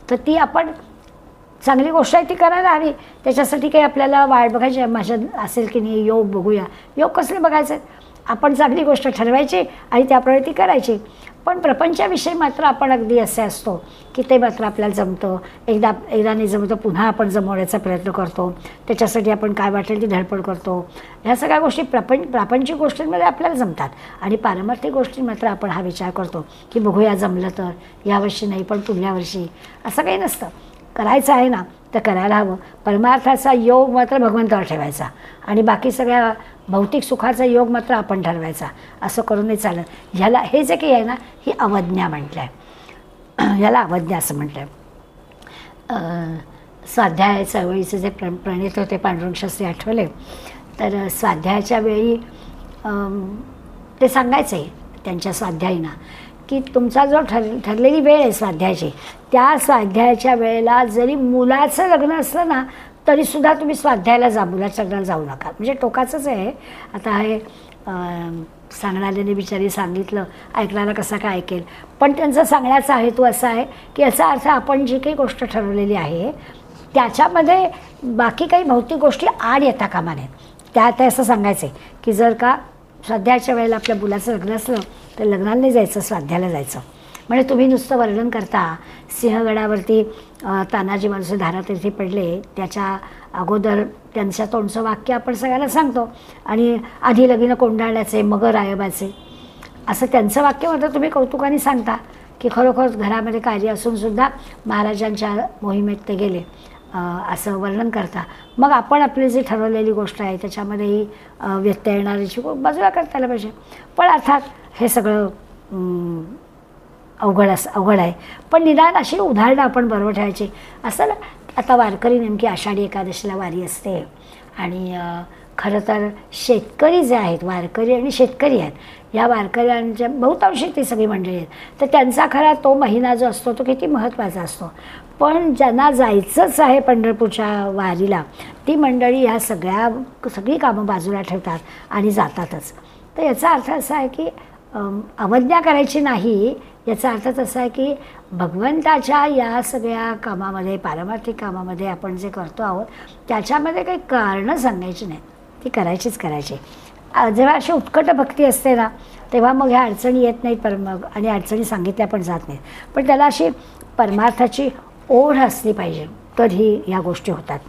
तर ती आपण चांगली गोष्ट आहे ती करायला हवी. त्याच्यासाठी काही आपल्याला वाट बघायची आहे, माझ्या असेल की नाही योग बघूया. योग कसले बघायचे आहेत, आपण चांगली गोष्ट ठरवायची आणि त्याप्रमाणे ती करायची. पण प्रपंचाविषयी मात्र आपण अगदी असे असतो की ते मात्र आपल्याला जमतं, एकदा नाही जमतं पुन्हा आपण जमवण्याचा प्रयत्न करतो, त्याच्यासाठी आपण काय वाटेल ती धडपड करतो. ह्या सगळ्या गोष्टी प्रापंचिक गोष्टींमध्ये आपल्याला जमतात आणि पारमार्थिक गोष्टी मात्र आपण हा विचार करतो की बघूया जमलं तर, यावर्षी नाही पण पुढल्या वर्षी. असं काही नसतं. करायचं आहे ना तर करायला हवं. परमार्थाचा योग मात्र भगवंतावर ठेवायचा आणि बाकी सगळ्या भौतिक सुखाचा योग मात्र आपण ठरवायचा. असं करूनही चालत. ह्याला हे जे काही आहे ना ही अवज्ञा म्हटलं आहे. ह्याला अवज्ञा असं म्हटलं आहे. स्वाध्याय चळवळीचे जे प्रणित होते पांडुरंग शास्त्री आठवले तर स्वाध्यायाच्या वेळी ते सांगायचे त्यांच्या स्वाध्यायींना की तुमचा जो ठरलेली वेळ आहे स्वाध्यायाची, त्या स्वाध्यायाच्या वेळेला जरी मुलाचं लग्न असलं ना तरीसुद्धा तुम्ही स्वाध्यायाला जा, मुलाच्या लग्नाला जाऊ नका. म्हणजे टोकाचंच आहे. आता हे सांगणाऱ्याने बिचारी सांगितलं, ऐकणारा कसा काय ऐकेल. पण त्यांचा सांगण्याचा हेतू असा आहे की याचा अर्थ आपण जी काही गोष्ट ठरवलेली आहे त्याच्यामध्ये बाकी काही भौतिक गोष्टी आड येता कामा नयेत. ते असं सांगायचं की जर का स्वाध्यायाच्या वेळेला आपल्या मुलाचं लग्न असलं तर लग्नाला नाही जायचं, स्वाध्यायाला जायचं. म्हणजे तुम्ही नुसतं वर्णन करता सिंहगडावरती तानाजी मालुसरे धारातीर्थी पडले त्याच्या अगोदर त्यांच्या तोंडचं वाक्य आपण सगळ्यांना सांगतो आणि आधी लगीनं कोंडाळल्याचे मग रायबाचे असं त्यांचं वाक्य मात्र तुम्ही कौतुकाने सांगता की खरोखर घरामध्ये कार्य असूनसुद्धा महाराजांच्या मोहिमेत ते गेले असं वर्णन करता. मग आपण आपली जी ठरवलेली गोष्ट आहे त्याच्यामध्येही व्यत्यय येणाऱ्याची बाजूला करता आलं पाहिजे. पण अर्थात हे सगळं अवघड आहे. पण निदान अशी उदाहरणं आपण बरोबर ठेवायची. असं ना आता वारकरी नेमकी आषाढी एकादशीला वारी असते आणि खरं तर शेतकरी जे आहेत, वारकरी आणि शेतकरी आहेत, या वारकऱ्यांच्या बहुतांशी ती सगळी मंडळी आहेत. तर त्यांचा खरा तो महिना जो असतो तो किती महत्त्वाचा असतो. पण ज्यांना जायचंच आहे पंढरपूरच्या वारीला ती मंडळी ह्या सगळी कामं बाजूला ठेवतात आणि जातातच. तर याचा अर्थ असा आहे की अवज्ञा करायची नाही. याचा अर्थच असा आहे की भगवंताच्या या सगळ्या कामामध्ये, पारमार्थिक कामामध्ये आपण जे करतो आहोत त्याच्यामध्ये काही कारणं सांगायची नाही, ती करायचीच करायची. जेव्हा अशी उत्कट भक्ती असते ना तेव्हा मग ह्या अडचणी येत नाहीत मग आणि अडचणी सांगितल्या पण जात नाहीत. पण त्याला अशी परमार्थाची ओढ असली पाहिजे तर ही ह्या गोष्टी होतात.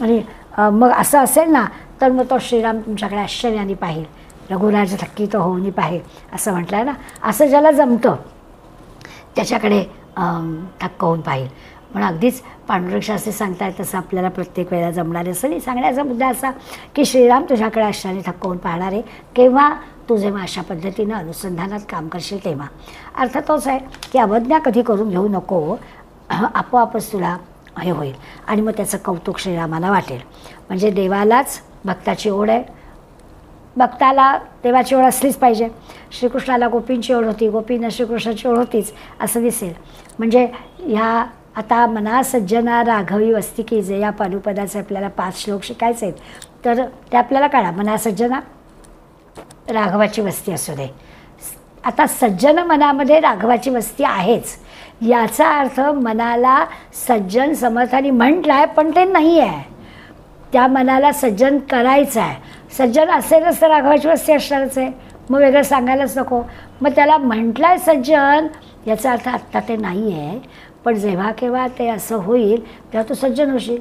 आणि मग असं असेल ना तर मग तो श्रीराम तुमच्याकडे आश्चर्याने पाहिल, रघुराज थक्की तो होऊनी पाहिल असं म्हटलं आहे ना. असं ज्याला जमतं त्याच्याकडे थक्क होऊन पाहिल. म्हणून अगदीच पांडुरंग शास्त्री सांगतायत तसं आपल्याला प्रत्येक वेळेला जमणार असं नाही. सांगण्याचा मुद्दा असा की श्रीराम तुझ्याकडे आश्चर्याने थक्क होऊन पाहणार आहे केव्हा तू जेव्हा अशा पद्धतीनं अनुसंधानात काम करशील तेव्हा. अर्थ तोच आहे की अवज्ञा कधी करून घेऊ नको, आपोआपच तुला हे होईल आणि मग त्याचं कौतुक श्रीरामाला वाटेल. म्हणजे देवालाच भक्ताची ओढ आहे, भक्ताला देवाची ओढ असलीच पाहिजे. श्रीकृष्णाला गोपींची ओढ होती, गोपींना श्रीकृष्णाची ओढ होतीच असं दिसेल. म्हणजे ह्या आता मना सज्जना राघवी वस्ती की जे या पादुपदाचे आपल्याला 5 श्लोक शिकायचे आहेत. तर ते आपल्याला कळा. मना सज्जना राघवाची वस्ती असू दे. आता सज्जन मनामध्ये राघवाची वस्ती आहेच याचा अर्थ मनाला सज्जन समर्थाने म्हटलं आहे पण ते नाही आहे. त्या मनाला सज्जन करायचं आहे. सज्जन असेलच तर राघवाची वस्ती असणारच आहे, मग वेगळं सांगायलाच नको. मग त्याला म्हटलं आहे सज्जन याचा अर्थ आत्ता ते नाही आहे, पण जेव्हा केव्हा ते असं होईल तेव्हा तू सज्जन होशील.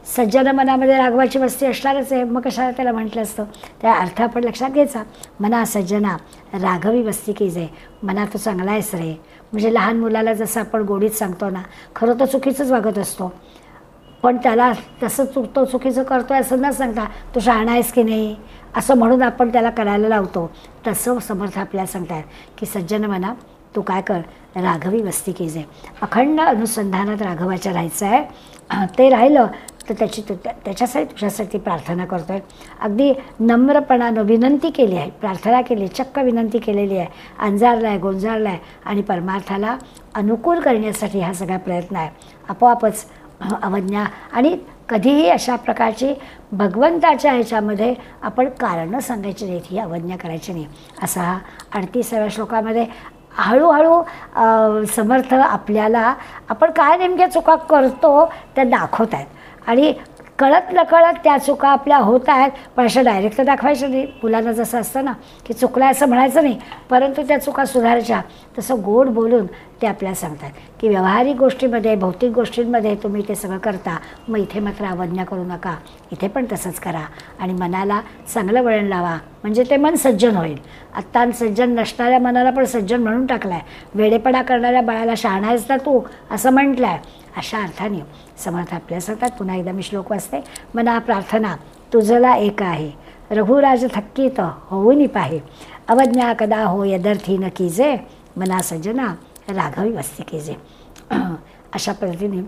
सज्जन मनामध्ये राघवाची वस्ती असणारच आहे, मग कशाला त्याला म्हटलं असतं. त्या अर्थ आपण लक्षात घ्यायचा. मना सज्जना राघवी वस्ती की जे, मना तू चांगला आहेस रे. म्हणजे लहान मुलाला जसं आपण गोडीत सांगतो ना, खरं तर चुकीचंच वागत असतो, पण त्याला तसं तो चुकीचं करतो आहे असं न सांगता तू शहाणा आहेस की नाही असं म्हणून आपण त्याला करायला लावतो. तसं समर्थ आपल्याला सांगतात की सज्जन म्हणा तू काय कर, राघवी वस्ती की जे, अखंड अनुसंधानात राघवाच्या राहायचं आहे. ते राहिलं तर त्याच्यासाठी तुझ्यासाठी प्रार्थना करतो आहे. अगदी नम्रपणानं विनंती केली आहे, प्रार्थना केली, चक्क विनंती केलेली आहे, अंजारला आहे, गोंजारला आहे आणि परमार्थाला अनुकूल करण्यासाठी हा सगळा प्रयत्न आहे. आपोआपच अवज्ञा आणि कधीही अशा प्रकारची भगवंताच्या ह्याच्यामध्ये आपण कारणं सांगायची नाहीत, ही अवज्ञा करायची नाही. असा हा 38व्या श्लोकामध्ये हळूहळू समर्थ आपल्याला आपण काय नेमक्या चुका करतो त्या दाखवत आहेत आणि कळत नकळत त्या चुका आपल्या होत आहेत, पण अशा डायरेक्ट तर दाखवायचं नाही. मुलांना जसं असतं ना की चुकलं असं म्हणायचं नाही, परंतु त्या चुका सुधारायच्या. तसं गोड बोलून ते आपल्याला सांगतात की व्यावहारिक गोष्टीमध्ये, भौतिक गोष्टींमध्ये तुम्ही ते सगळं करता, मग इथे मात्र अवज्ञा करू नका, इथे पण तसंच करा आणि मनाला चांगलं वळण लावा, म्हणजे ते मन सज्जन होईल. आत्ता सज्जन नसणाऱ्या मनाला पण सज्जन म्हणून टाकलं आहे. वेडेपणा करणाऱ्या बाळाला शहाणा आहेस ना तू असं म्हटलं आहे. अशा अर्थाने समर्थ आपल्या सांगतात. पुन्हा एकदा मी श्लोक वाचते. मना प्रार्थना तुझला एक आहे, रघुराज थक्कीत होऊनी पाहे, अवज्ञा कदा हो यदर्थी न कीजे, मना सज्जना राघवी वस्ती कीजे. अशा पद्धतीने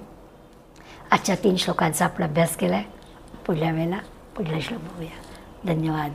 आजच्या 3 श्लोकांचा आपण अभ्यास केला आहे. पुढल्या वेळेला पुढला श्लोक बघूया. धन्यवाद.